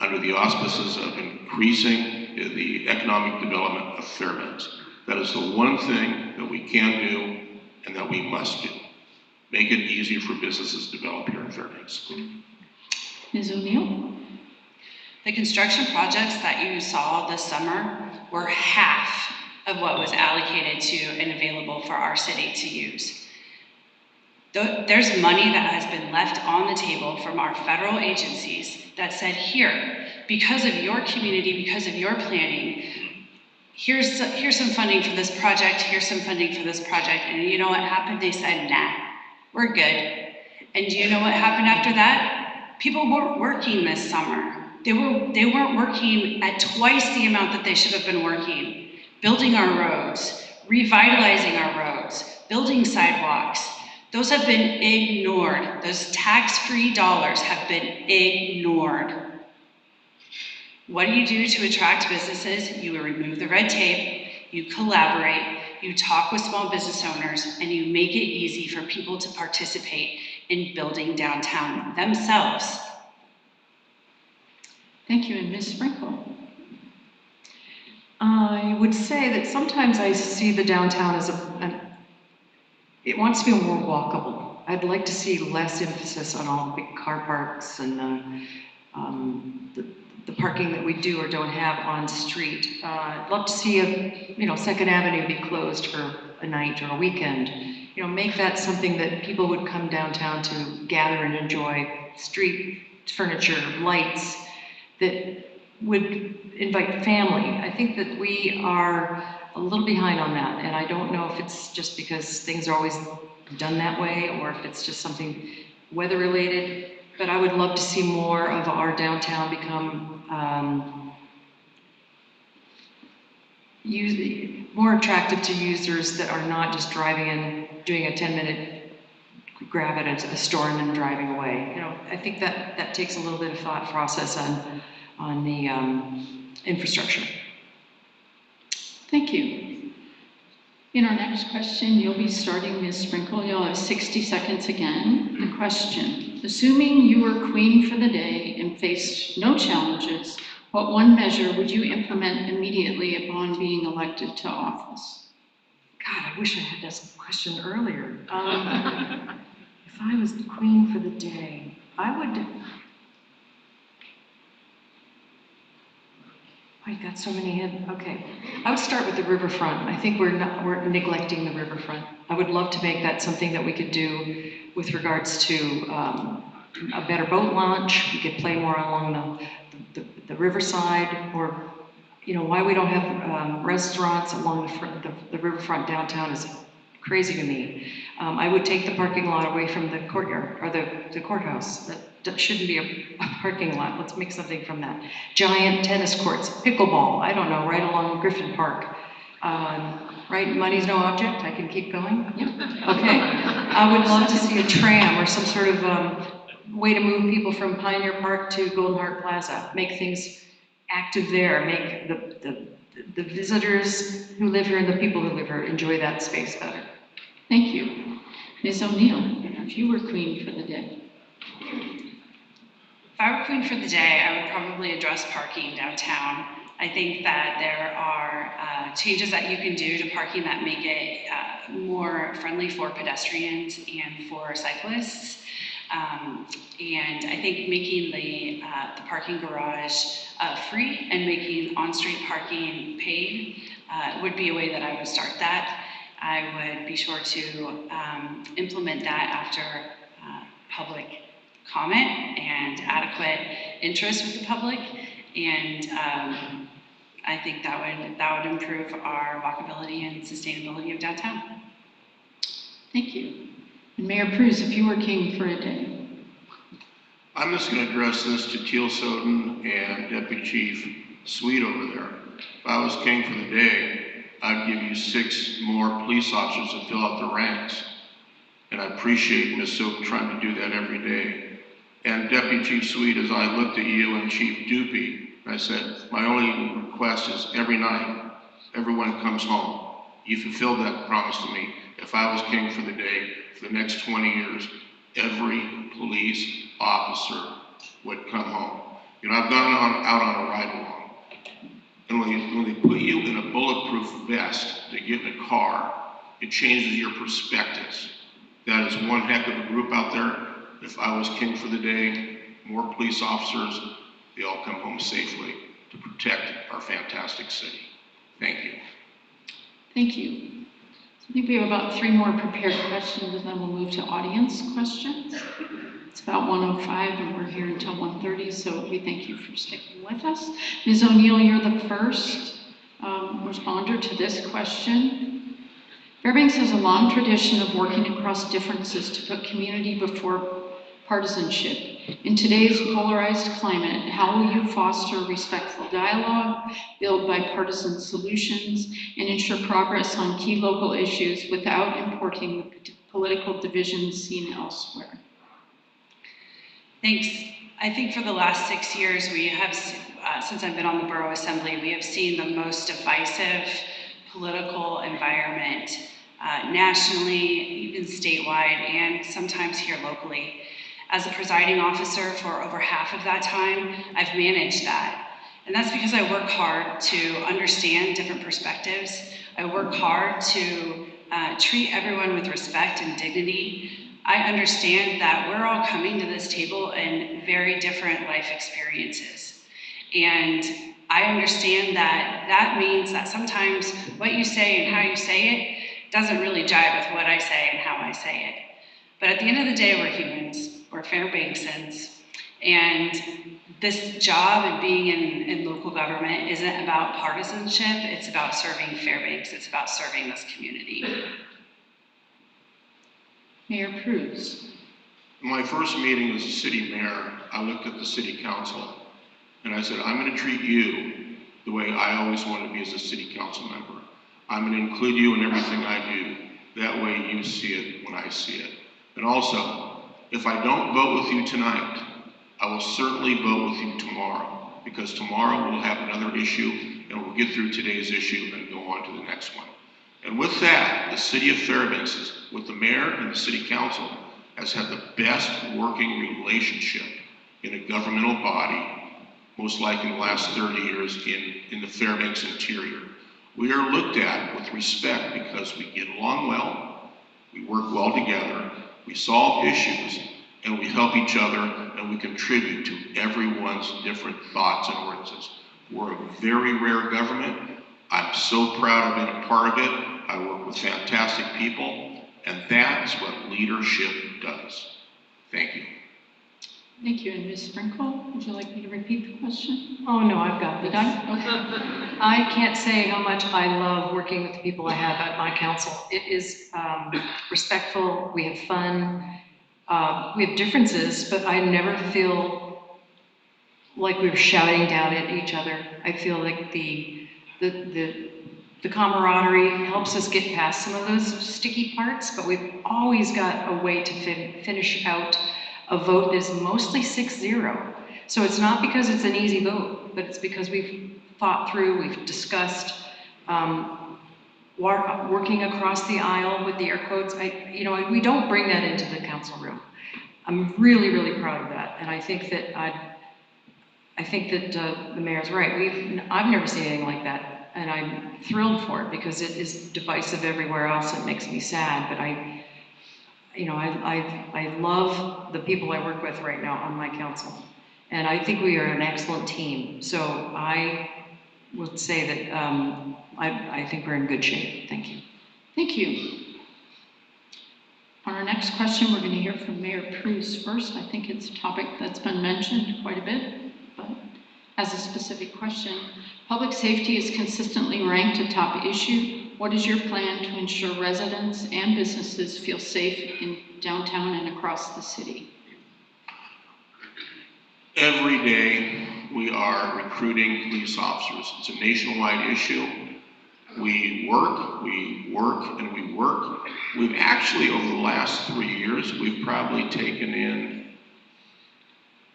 under the auspices of increasing the economic development of Fairbanks. That is the one thing that we can do and that we must do. Make it easier for businesses to develop here in Fairbanks.
Ms. O'Neill?
The construction projects that you saw this summer were half of what was allocated to and available for our city to use. There's money that has been left on the table from our federal agencies that said, here, because of your community, because of your planning, here's some funding for this project, here's some funding for this project. And you know what happened? They said, nah, we're good. And do you know what happened after that? People weren't working this summer. They weren't working at twice the amount that they should have been working, building our roads, revitalizing our roads, building sidewalks. Those have been ignored. Those tax-free dollars have been ignored. What do you do to attract businesses? You remove the red tape, you collaborate, you talk with small business owners, and you make it easy for people to participate in building downtown themselves.
Thank you, and Ms. Sprinkle.
I would say that sometimes I see the downtown as it wants to be more walkable. I'd like to see less emphasis on all the big car parks and the parking that we do or don't have on street. I'd love to see Second Avenue be closed for a night or a weekend. Make that something that people would come downtown to gather and enjoy. Street furniture, lights, that would invite family. I think that we are a little behind on that, and I don't know if it's just because things are always done that way or if it's just something weather related, but I would love to see more of our downtown become more attractive to users that are not just driving in, doing a 10-minute grab at a store and then driving away. I think that takes a little bit of thought process on the infrastructure.
Thank you. In our next question, you'll be starting, Ms. Sprinkle. You'll have 60 seconds again. The question: assuming you were queen for the day and faced no challenges, what one measure would you implement immediately upon being elected to office?
God, I wish I had this question earlier. If I was the queen for the day, I I got so many okay. I would start with the riverfront. I think we're neglecting the riverfront. I would love to make that something that we could do with regards to a better boat launch. We could play more along the riverside, or, you know, why we don't have restaurants along the riverfront downtown is crazy to me. I would take the parking lot away from the courtyard, or the courthouse. That shouldn't be a parking lot. Let's make something from that. Giant tennis courts, pickleball, I don't know, right along Griffin Park. Right, money's no object, I can keep going? Yep. Okay. I would love to see a tram or some sort of way to move people from Pioneer Park to Golden Heart Plaza. Make things active there, make the visitors who live here and the people who live here enjoy that space better.
Thank you. Ms. O'Neill, if you were queen for the day.
If I were queen for the day, I would probably address parking downtown. I think that there are changes that you can do to parking that make it more friendly for pedestrians and for cyclists. And I think making the parking garage free and making on-street parking paid would be a way that I would start that. I would be sure to implement that after public comment and adequate interest with the public, and I think that would improve our walkability and sustainability of downtown.
Thank you. And Mayor Cruz, if you were king for a day.
I'm just going to address this to Teal Soden and Deputy Chief Sweet over there. If I was king for the day, I'd give you 6 more police officers to fill out the ranks. And I appreciate Ms. Soden trying to do that every day. And Deputy Chief Sweet, as I looked at you and Chief Doopy, I said, my only request is every night, everyone comes home. You fulfilled that promise to me. If I was king for the day, for the next 20 years, every police officer would come home. You know, I've gone out on a ride along, and when they put you in a bulletproof vest to get in a car, it changes your perspectives. That is one heck of a group out there. If I was king for the day, more police officers, they all come home safely to protect our fantastic city. Thank you.
Thank you. So I think we have about 3 more prepared questions, and then we'll move to audience questions. It's about 1:05, and we're here until 1:30, so we thank you for sticking with us. Ms. O'Neill, you're the first responder to this question. Fairbanks has a long tradition of working across differences to put community before partisanship. In today's polarized climate, how will you foster respectful dialogue, build bipartisan solutions, and ensure progress on key local issues without importing the political divisions seen elsewhere?
Thanks. I think for the last 6 years, we have, since I've been on the Borough Assembly, we have seen the most divisive political environment nationally, even statewide, and sometimes here locally. As a presiding officer for over half of that time, I've managed that. And that's because I work hard to understand different perspectives. I work hard to treat everyone with respect and dignity. I understand that we're all coming to this table in very different life experiences. And I understand that that means that sometimes what you say and how you say it doesn't really jive with what I say and how I say it. But at the end of the day, we're humans, we're Fairbanksans, and this job and being in local government isn't about partisanship, it's about serving Fairbanks, it's about serving this community.
Mayor Cruz.
In my first meeting as a city mayor, I looked at the city council and I said, I'm going to treat you the way I always wanted to be as a city council member. I'm going to include you in everything I do. That way you see it when I see it. And also, if I don't vote with you tonight, I will certainly vote with you tomorrow, because tomorrow we'll have another issue and we'll get through today's issue and go on to the next one. And with that, the city of Fairbanks, with the mayor and the city council, has had the best working relationship in a governmental body, most likely in the last 30 years in the Fairbanks interior. We are looked at with respect because we get along well, we work well together, we solve issues, and we help each other, and we contribute to everyone's different thoughts and ordinances. We're a very rare government. I'm so proud of being a part of it. I work with fantastic people, and that's what leadership does. Thank you.
Thank you. And Ms. Sprinkle, would you like me to repeat the question?
Oh, no, I've got
You
this.
done? Okay.
I can't say how much I love working with the people I have at my council. It is respectful, we have fun, we have differences, but I never feel like we're shouting down at each other. I feel like the camaraderie helps us get past some of those sticky parts, but we've always got a way to finish out a vote that is mostly 6-0. So it's not because it's an easy vote, but it's because we've thought through, we've discussed, working across the aisle with the air quotes. We don't bring that into the council room. I'm really, really proud of that, and I think that the mayor's right. I've never seen anything like that, and I'm thrilled for it because it is divisive everywhere else. It makes me sad, but I love the people I work with right now on my council, and I think we are an excellent team. So I would say that I think we're in good shape. Thank you.
Thank you. On our next question, we're going to hear from Mayor Cruz first. I think it's a topic that's been mentioned quite a bit, but as a specific question, public safety is consistently ranked a top issue. What is your plan to ensure residents and businesses feel safe in downtown and across the city?
Every day we are recruiting police officers. It's a nationwide issue. We work, and we work. We've actually, over the last 3 years, we've probably taken in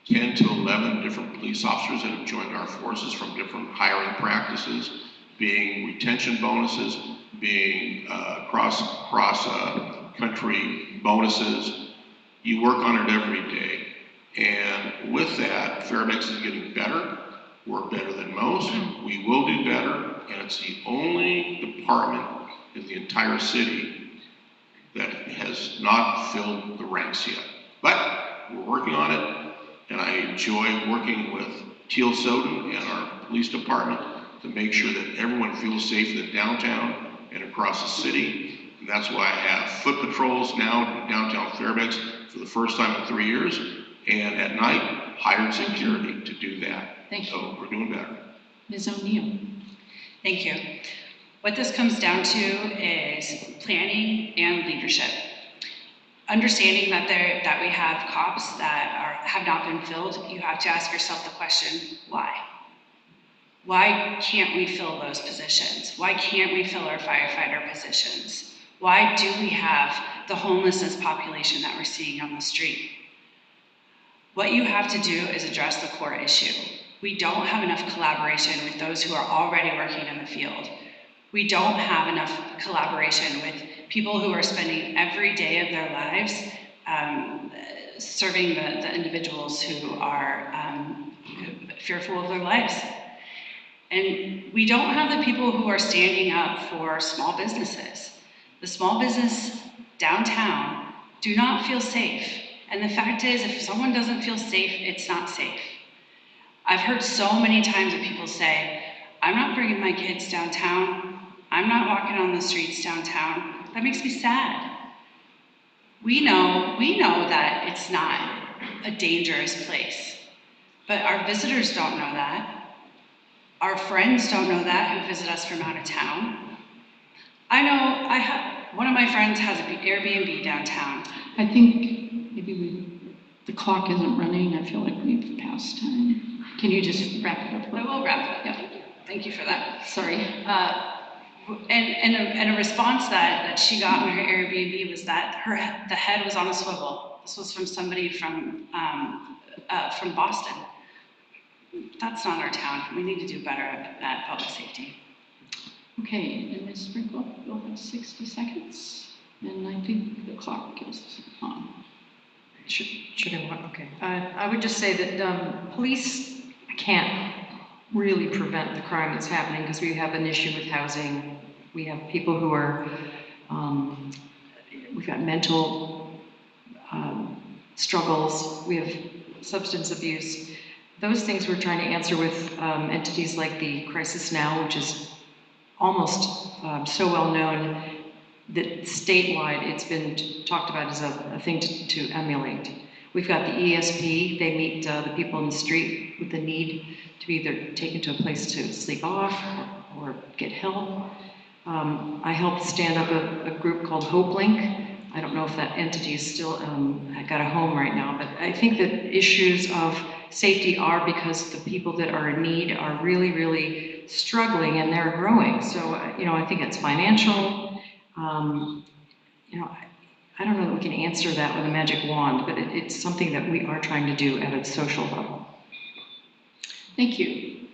10 to 11 different police officers that have joined our forces from different hiring practices, being retention bonuses, being cross-country bonuses. You work on it every day. And with that, Fairbanks is getting better. We're better than most. We will do better. And it's the only department in the entire city that has not filled the ranks yet. But we're working on it. And I enjoy working with Teal Soden and our police department to make sure that everyone feels safe in the downtown and across the city. And that's why I have foot patrols now in downtown Fairbanks for the first time in 3 years. And at night, hired security to do that.
Thank you.
So we're doing better.
Ms. O'Neill.
Thank you. What this comes down to is planning and leadership. Understanding that we have cops that have not been filled, you have to ask yourself the question, why? Why can't we fill those positions? Why can't we fill our firefighter positions? Why do we have the homelessness population that we're seeing on the street? What you have to do is address the core issue. We don't have enough collaboration with those who are already working in the field. We don't have enough collaboration with people who are spending every day of their lives serving the individuals who are fearful of their lives. And we don't have the people who are standing up for small businesses. The small business downtown do not feel safe. And the fact is, if someone doesn't feel safe, it's not safe. I've heard so many times of people say, I'm not bringing my kids downtown. I'm not walking on the streets downtown. That makes me sad. We know that it's not a dangerous place, but our visitors don't know that. Our friends don't know that who visit us from out of town. I know one of my friends has an Airbnb downtown.
I think maybe the clock isn't running. I feel like we've passed time. Can you just wrap it up?
I will wrap it up.
Yeah.
Thank you for that.
Sorry.
And a response that she got on her Airbnb was that the head was on a swivel. This was from somebody from Boston. That's not our town. We need to do better at public safety.
Okay, and Ms. Sprinkle, you'll have 60 seconds. And I think the clock is on.
Should I? Okay. I would just say that police can't really prevent the crime that's happening because we have an issue with housing. We have people who are, we've got mental struggles. We have substance abuse. those things we're trying to answer with entities like the Crisis Now, which is almost so well known that statewide it's been talked about as a thing to emulate. We've got the ESP, they meet the people in the street with the need to be either taken to a place to sleep off or get help. I helped stand up a group called Hope Link. I don't know if that entity is still got a home right now, but I think that issues of safety are because the people that are in need are really, really struggling and they're growing. So, I think it's financial. I don't know that we can answer that with a magic wand, but it's something that we are trying to do at a social level.
Thank you.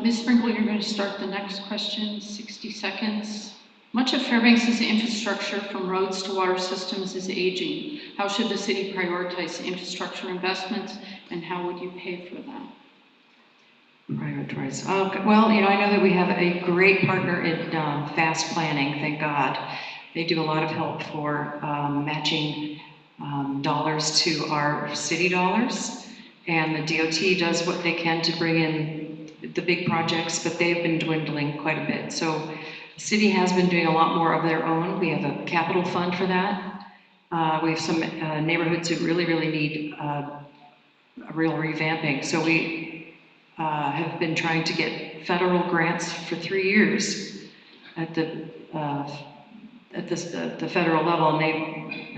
Ms. Sprinkle, you're going to start the next question, 60 seconds. Much of Fairbanks' infrastructure, from roads to water systems, is aging. How should the city prioritize infrastructure investments, and how would you pay for them?
Prioritize. Well, I know that we have a great partner in Fast Planning, thank God. They do a lot of help for matching dollars to our city dollars, and the DOT does what they can to bring in the big projects, but they've been dwindling quite a bit. So the city has been doing a lot more of their own. We have a capital fund for that. We have some neighborhoods who really, really need a real revamping. So we have been trying to get federal grants for 3 years at the federal level, and they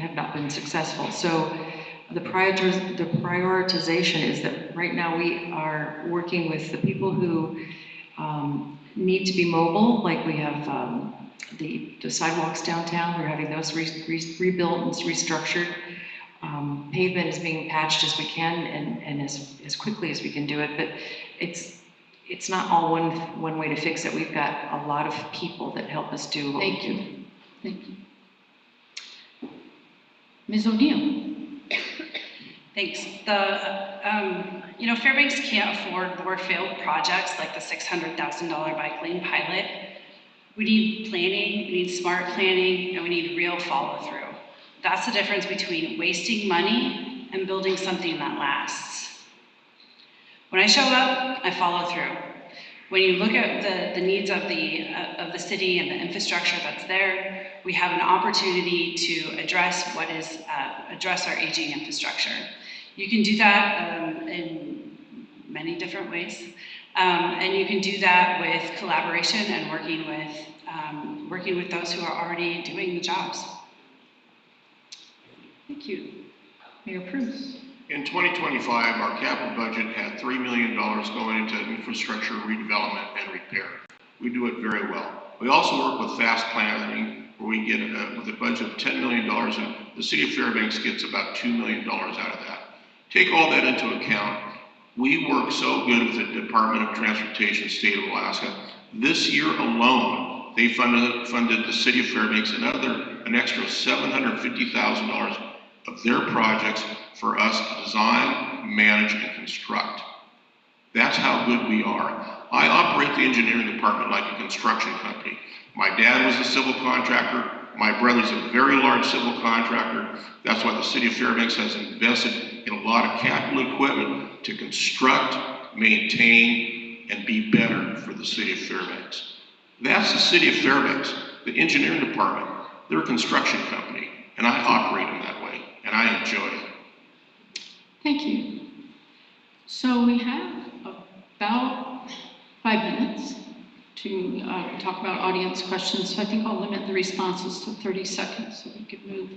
have not been successful. So the prioritization is that right now we are working with the people who need to be mobile, like we have the sidewalks downtown. We're having those rebuilt and restructured. Pavement is being patched as we can and as quickly as we can do it, but it's not all one way to fix it. We've got a lot of people that help us do what we do.
Thank you. Ms. O'Neill.
Thanks. Fairbanks can't afford more failed projects like the $600,000 bike lane pilot. We need planning, we need smart planning, and we need real follow through. That's the difference between wasting money and building something that lasts. When I show up, I follow through. When you look at the needs of the city and the infrastructure that's there, we have an opportunity to address our aging infrastructure. You can do that in many different ways, and you can do that with collaboration and working with those who are already doing the jobs.
Thank you. Mayor Pruse.
In 2025, our capital budget had $3 million going into infrastructure redevelopment and repair. We do it very well. We also work with Fast Planning, where we get with a budget of $10 million, and the city of Fairbanks gets about $2 million out of that. Take all that into account. We work so good with the Department of Transportation, State of Alaska. This year alone, they funded the city of Fairbanks an extra $750,000 of their projects for us to design, manage, and construct. That's how good we are. I operate the engineering department like a construction company. My dad was a civil contractor. My brother's a very large civil contractor. That's why the city of Fairbanks has invested in a lot of capital equipment to construct, maintain, and be better for the city of Fairbanks. That's the city of Fairbanks, the engineering department. They're a construction company, and I operate them that way, and I enjoy it.
Thank you. So we have about 5 minutes to talk about audience questions. So I think I'll limit the responses to 30 seconds so we can move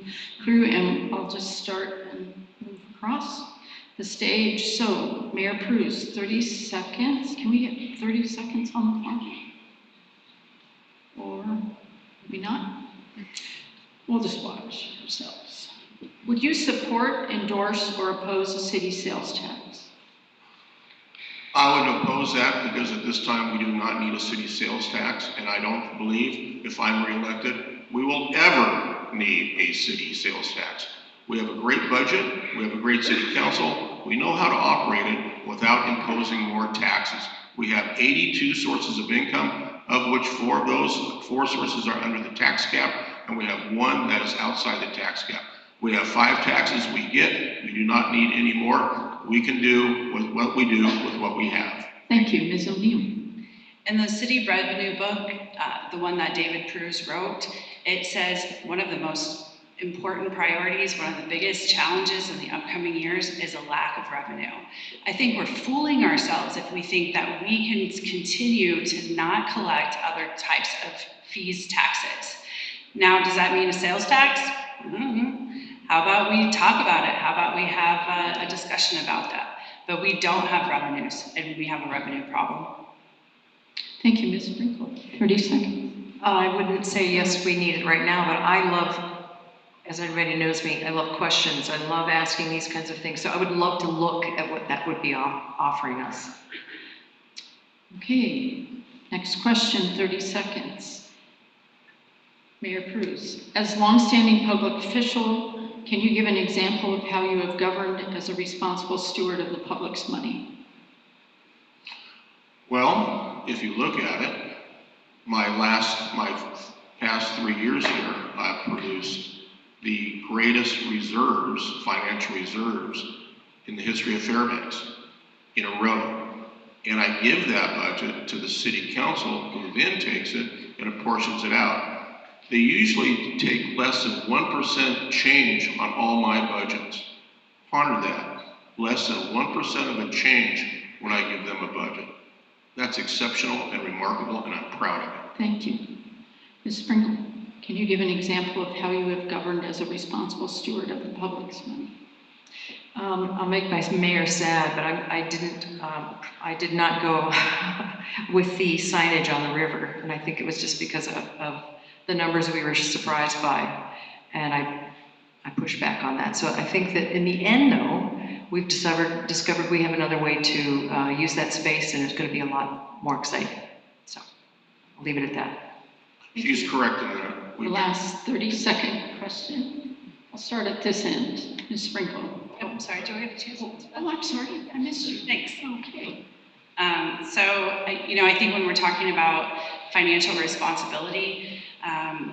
through, and I'll just start and move across the stage. So Mayor Pruse, 30 seconds. Can we get 30 seconds on the clock? Or maybe not? We'll just watch ourselves. Would you support, endorse, or oppose a city sales tax?
I would oppose that because at this time we do not need a city sales tax, and I don't believe if I'm reelected we will ever need a city sales tax. We have a great budget, we have a great city council, we know how to operate it without imposing more taxes. We have 82 sources of income, of which 4 of those 4 sources are under the tax cap, and we have 1 that is outside the tax cap. We have 5 taxes we get. We do not need any more. We can do with what we do with what we have.
Thank you, Ms. O'Neill.
In the city revenue book, the one that David Cruz wrote, it says one of the most important priorities, one of the biggest challenges in the upcoming years is a lack of revenue. I think we're fooling ourselves if we think that we can continue to not collect other types of fees, taxes. Now, does that mean a sales tax? How about we talk about it? How about we have a discussion about that? But we don't have revenues, and we have a revenue problem.
Thank you, Ms. Sprinkle. 30 seconds.
I wouldn't say yes, we need it right now, but I love, as everybody knows me, I love questions. I love asking these kinds of things. So I would love to look at what that would be offering us.
Okay, next question, 30 seconds. Mayor Cruz, as longstanding public official, can you give an example of how you have governed as a responsible steward of the public's money?
Well, if you look at it, my past 3 years here, I've produced the greatest reserves, financial reserves, in the history of Fairbanks in a row. And I give that budget to the city council, who then takes it and apportions it out. They usually take less than 1% change on all my budgets. Ponder that. Less than 1% of a change when I give them a budget. That's exceptional and remarkable, and I'm proud of it.
Thank you. Ms. Sprinkle, can you give an example of how you have governed as a responsible steward of the public's money?
I'll make my mayor sad, but I did not go with the signage on the river, and I think it was just because of the numbers we were surprised by, and I pushed back on that. So I think that in the end, though, we've discovered we have another way to use that space, and it's going to be a lot more exciting. So I'll leave it at that.
She's correct in that.
The last 30-second question. I'll start at this end. Ms. Sprinkle.
Oh, I'm sorry, do I get a chance?
Oh, I'm sorry, I missed you.
Thanks.
Okay.
I think when we're talking about financial responsibility,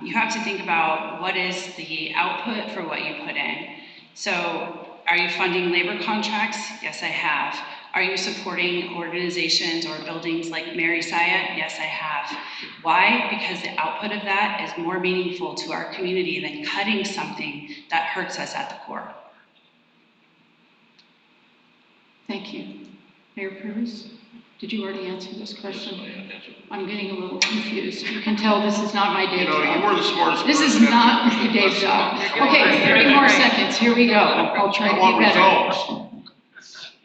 you have to think about what is the output for what you put in. So, are you funding labor contracts? Yes, I have. Are you supporting organizations or buildings like Mary Saya? Yes, I have. Why? Because the output of that is more meaningful to our community than cutting something that hurts us at the core.
Thank you. Mayor Cruz, did you already answer this question? I'm getting a little confused. You can tell this is not my day job.
You were the smartest
This is not my day job. Okay, 30 more seconds. Here we go. I'll try to be better.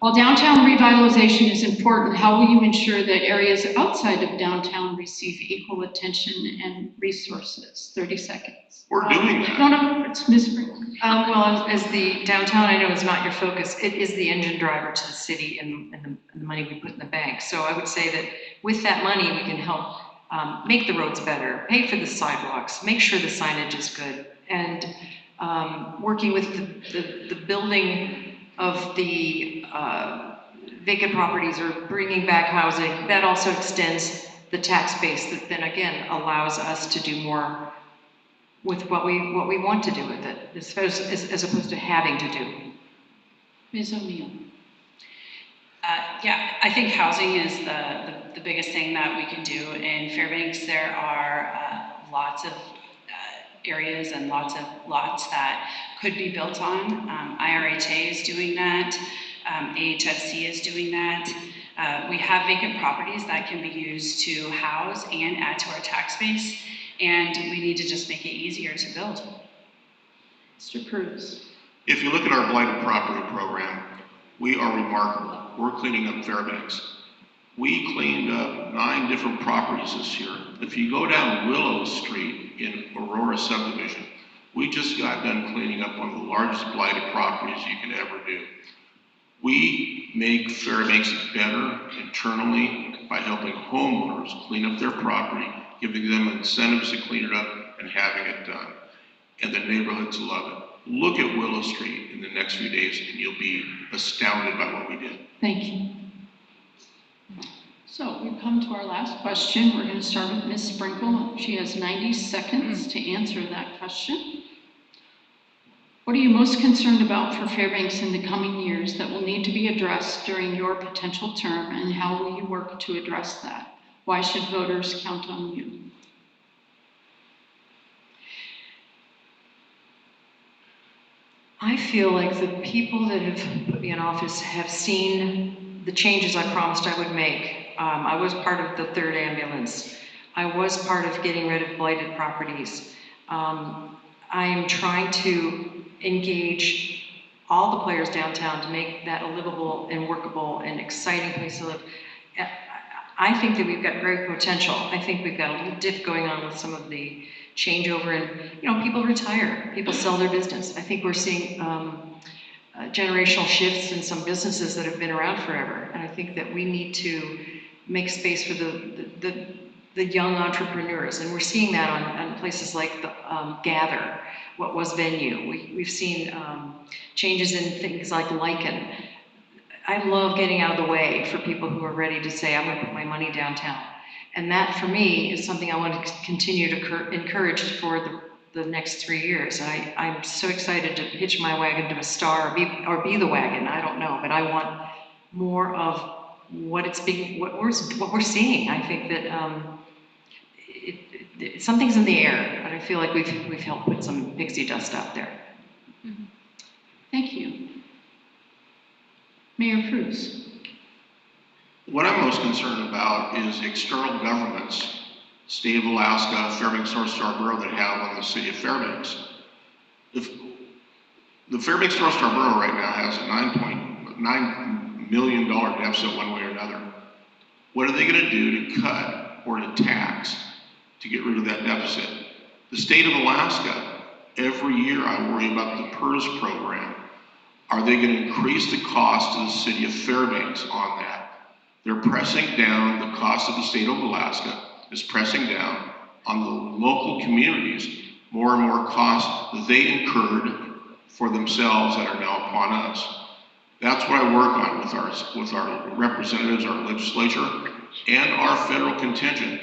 While downtown revitalization is important, how will you ensure that areas outside of downtown receive equal attention and resources? 30 seconds.
We're doing that.
No, it's Ms. Sprinkle.
Well, as the downtown, I know is not your focus. It is the engine driver to the city and the money we put in the bank. So I would say that with that money, we can help make the roads better, pay for the sidewalks, make sure the signage is good, and working with the building of the vacant properties or bringing back housing. That also extends the tax base that then again allows us to do more with what we want to do with it, as opposed to having to do.
Ms. O'Neill.
Yeah, I think housing is the biggest thing that we can do. In Fairbanks, there are lots of areas and lots of lots that could be built on. IRHA is doing that. AHFC is doing that. We have vacant properties that can be used to house and add to our tax base, and we need to just make it easier to build.
Mr. Cruz.
If you look at our blighted property program, we are remarkable. We're cleaning up Fairbanks. We cleaned up 9 different properties this year. If you go down Willow Street in Aurora subdivision, we just got done cleaning up one of the largest blighted properties you can ever do. We make Fairbanks better internally by helping homeowners clean up their property, giving them incentives to clean it up and having it done. And the neighborhoods love it. Look at Willow Street in the next few days and you'll be astounded by what we did.
Thank you. So we've come to our last question. We're going to start with Ms. Sprinkle. She has 90 seconds to answer that question. What are you most concerned about for Fairbanks in the coming years that will need to be addressed during your potential term, and how will you work to address that? Why should voters count on you?
I feel like the people that have put me in office have seen the changes I promised I would make. I was part of the 3rd ambulance. I was part of getting rid of blighted properties. I am trying to engage all the players downtown to make that a livable and workable and exciting place to live. I think that we've got great potential. I think we've got a little dip going on with some of the changeover, and people retire, people sell their business. I think we're seeing generational shifts in some businesses that have been around forever, and I think that we need to make space for the young entrepreneurs, and we're seeing that on places like the Gather, what was Venue. We've seen changes in things like Lichen. I love getting out of the way for people who are ready to say, I'm going to put my money downtown. And that, for me, is something I want to continue to encourage for the next 3 years. And I'm so excited to hitch my wagon to a star, or be the wagon, I don't know, but I want more of what we're seeing. I think that something's in the air, and I feel like we've helped put some pixie dust out there.
Thank you. Mayor Cruz.
What I'm most concerned about is external governments, state of Alaska, Fairbanks, North Star Borough, that have on the city of Fairbanks. If the Fairbanks North Star Borough right now has a $9.9 million deficit one way or another. What are they going to do to cut or to tax to get rid of that deficit? The state of Alaska, every year I worry about the PERS program. Are they going to increase the cost to the city of Fairbanks on that? They're pressing down, the cost of the state of Alaska is pressing down on the local communities more and more costs that they incurred for themselves that are now upon us. That's what I work on with our representatives, our legislature, and our federal contingent.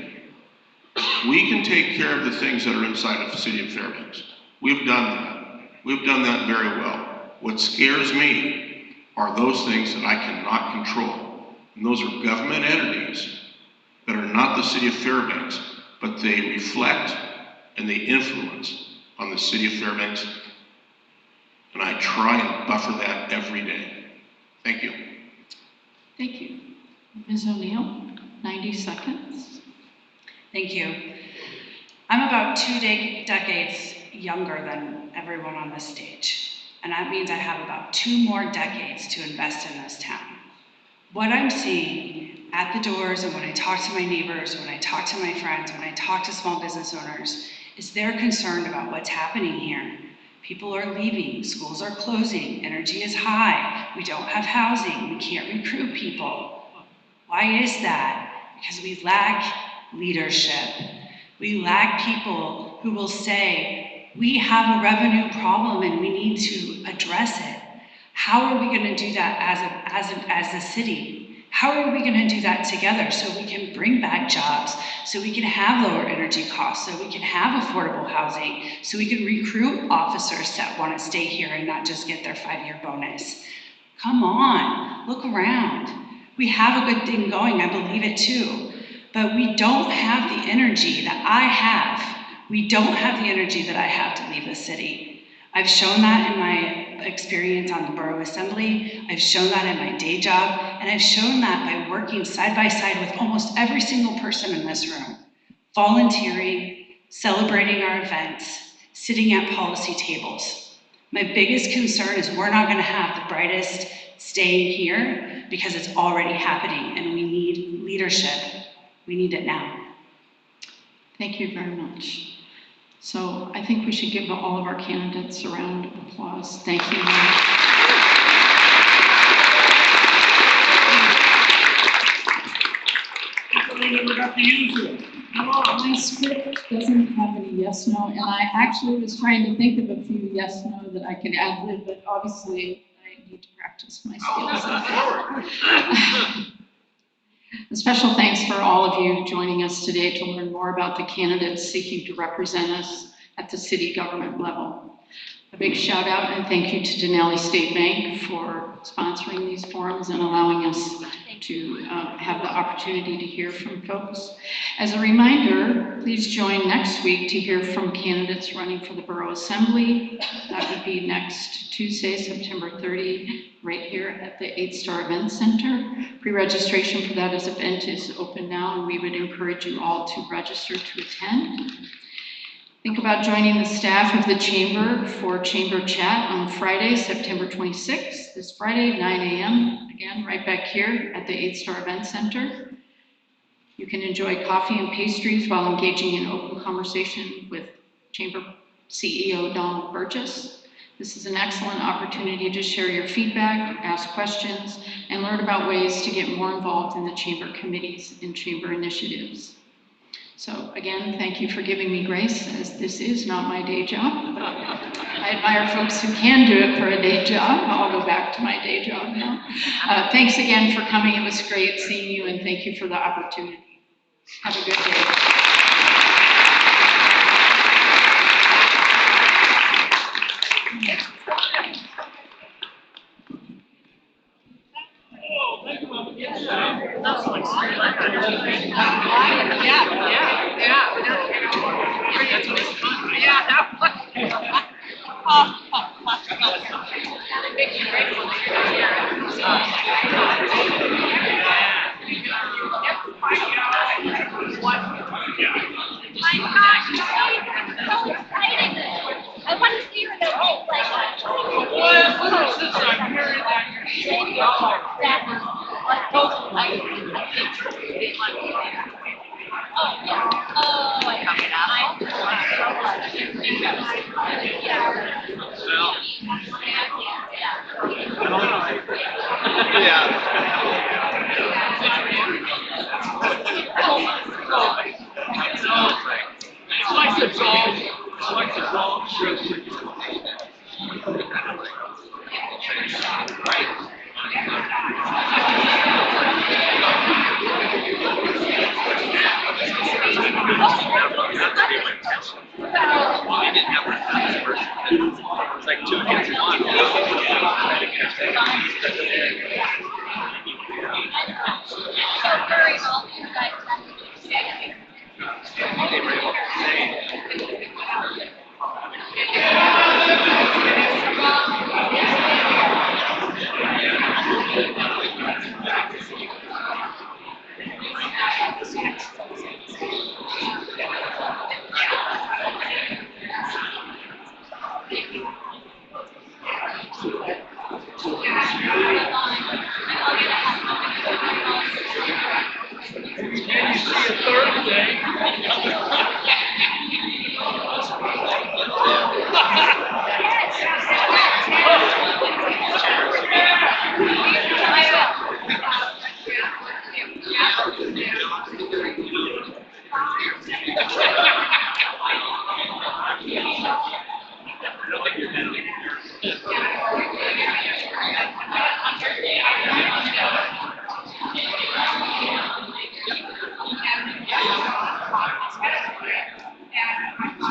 We can take care of the things that are inside of the city of Fairbanks. We've done that. We've done that very well. What scares me are those things that I cannot control. And those are government entities that are not the city of Fairbanks, but they reflect and they influence on the city of Fairbanks. And I try and buffer that every day. Thank you.
Thank you. Ms. O'Neill, 90 seconds.
Thank you. I'm about 2 decades younger than everyone on this stage. And that means I have about 2 more decades to invest in this town. What I'm seeing at the doors, and when I talk to my neighbors, when I talk to my friends, when I talk to small business owners, is they're concerned about what's happening here. People are leaving, schools are closing, energy is high, we don't have housing, we can't recruit people. Why is that? Because we lack leadership. We lack people who will say, we have a revenue problem and we need to address it. How are we going to do that as a city? How are we going to do that together so we can bring back jobs, so we can have lower energy costs, so we can have affordable housing, so we can recruit officers that want to stay here and not just get their 5-year bonus? Come on, look around. We have a good thing going, I believe it too, but we don't have the energy that I have. We don't have the energy that I have to leave the city. I've shown that in my experience on the Borough Assembly, I've shown that in my day job, and I've shown that by working side by side with almost every single person in this room, volunteering, celebrating our events, sitting at policy tables. My biggest concern is we're not gonna have the brightest staying here because it's already happening and we need leadership. We need it now.
Thank you very much. So I think we should give all of our candidates a round of applause. Thank you. My script doesn't have any yes, no, and I actually was trying to think of a few yes, no that I could add with, but obviously I need to practice my skills. A special thanks for all of you joining us today to learn more about the candidates seeking to represent us at the city government level. A big shout out and thank you to Denali State Bank for sponsoring these forums and allowing us to have the opportunity to hear from folks. As a reminder, please join next week to hear from candidates running for the Borough Assembly. That would be next Tuesday, September 30, right here at the 8-Star Event Center. Pre-registration for that event is open now, and we would encourage you all to register to attend. Think about joining the staff of the Chamber for Chamber Chat on Friday, September 26th, this Friday, 9 a.m. Again, right back here at the 8-Star Event Center. You can enjoy coffee and pastries while engaging in open conversation with Chamber CEO Donald Burgess. This is an excellent opportunity to share your feedback, ask questions, and learn about ways to get more involved in the Chamber committees and Chamber initiatives. So again, thank you for giving me grace, as this is not my day job. But I admire folks who can do it for a day job. I'll go back to my day job now. Thanks again for coming. It was great seeing you, and thank you for the opportunity. Have a good day.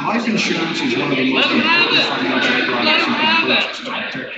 Life insurance is one of the most important financial products you can purchase to protect you.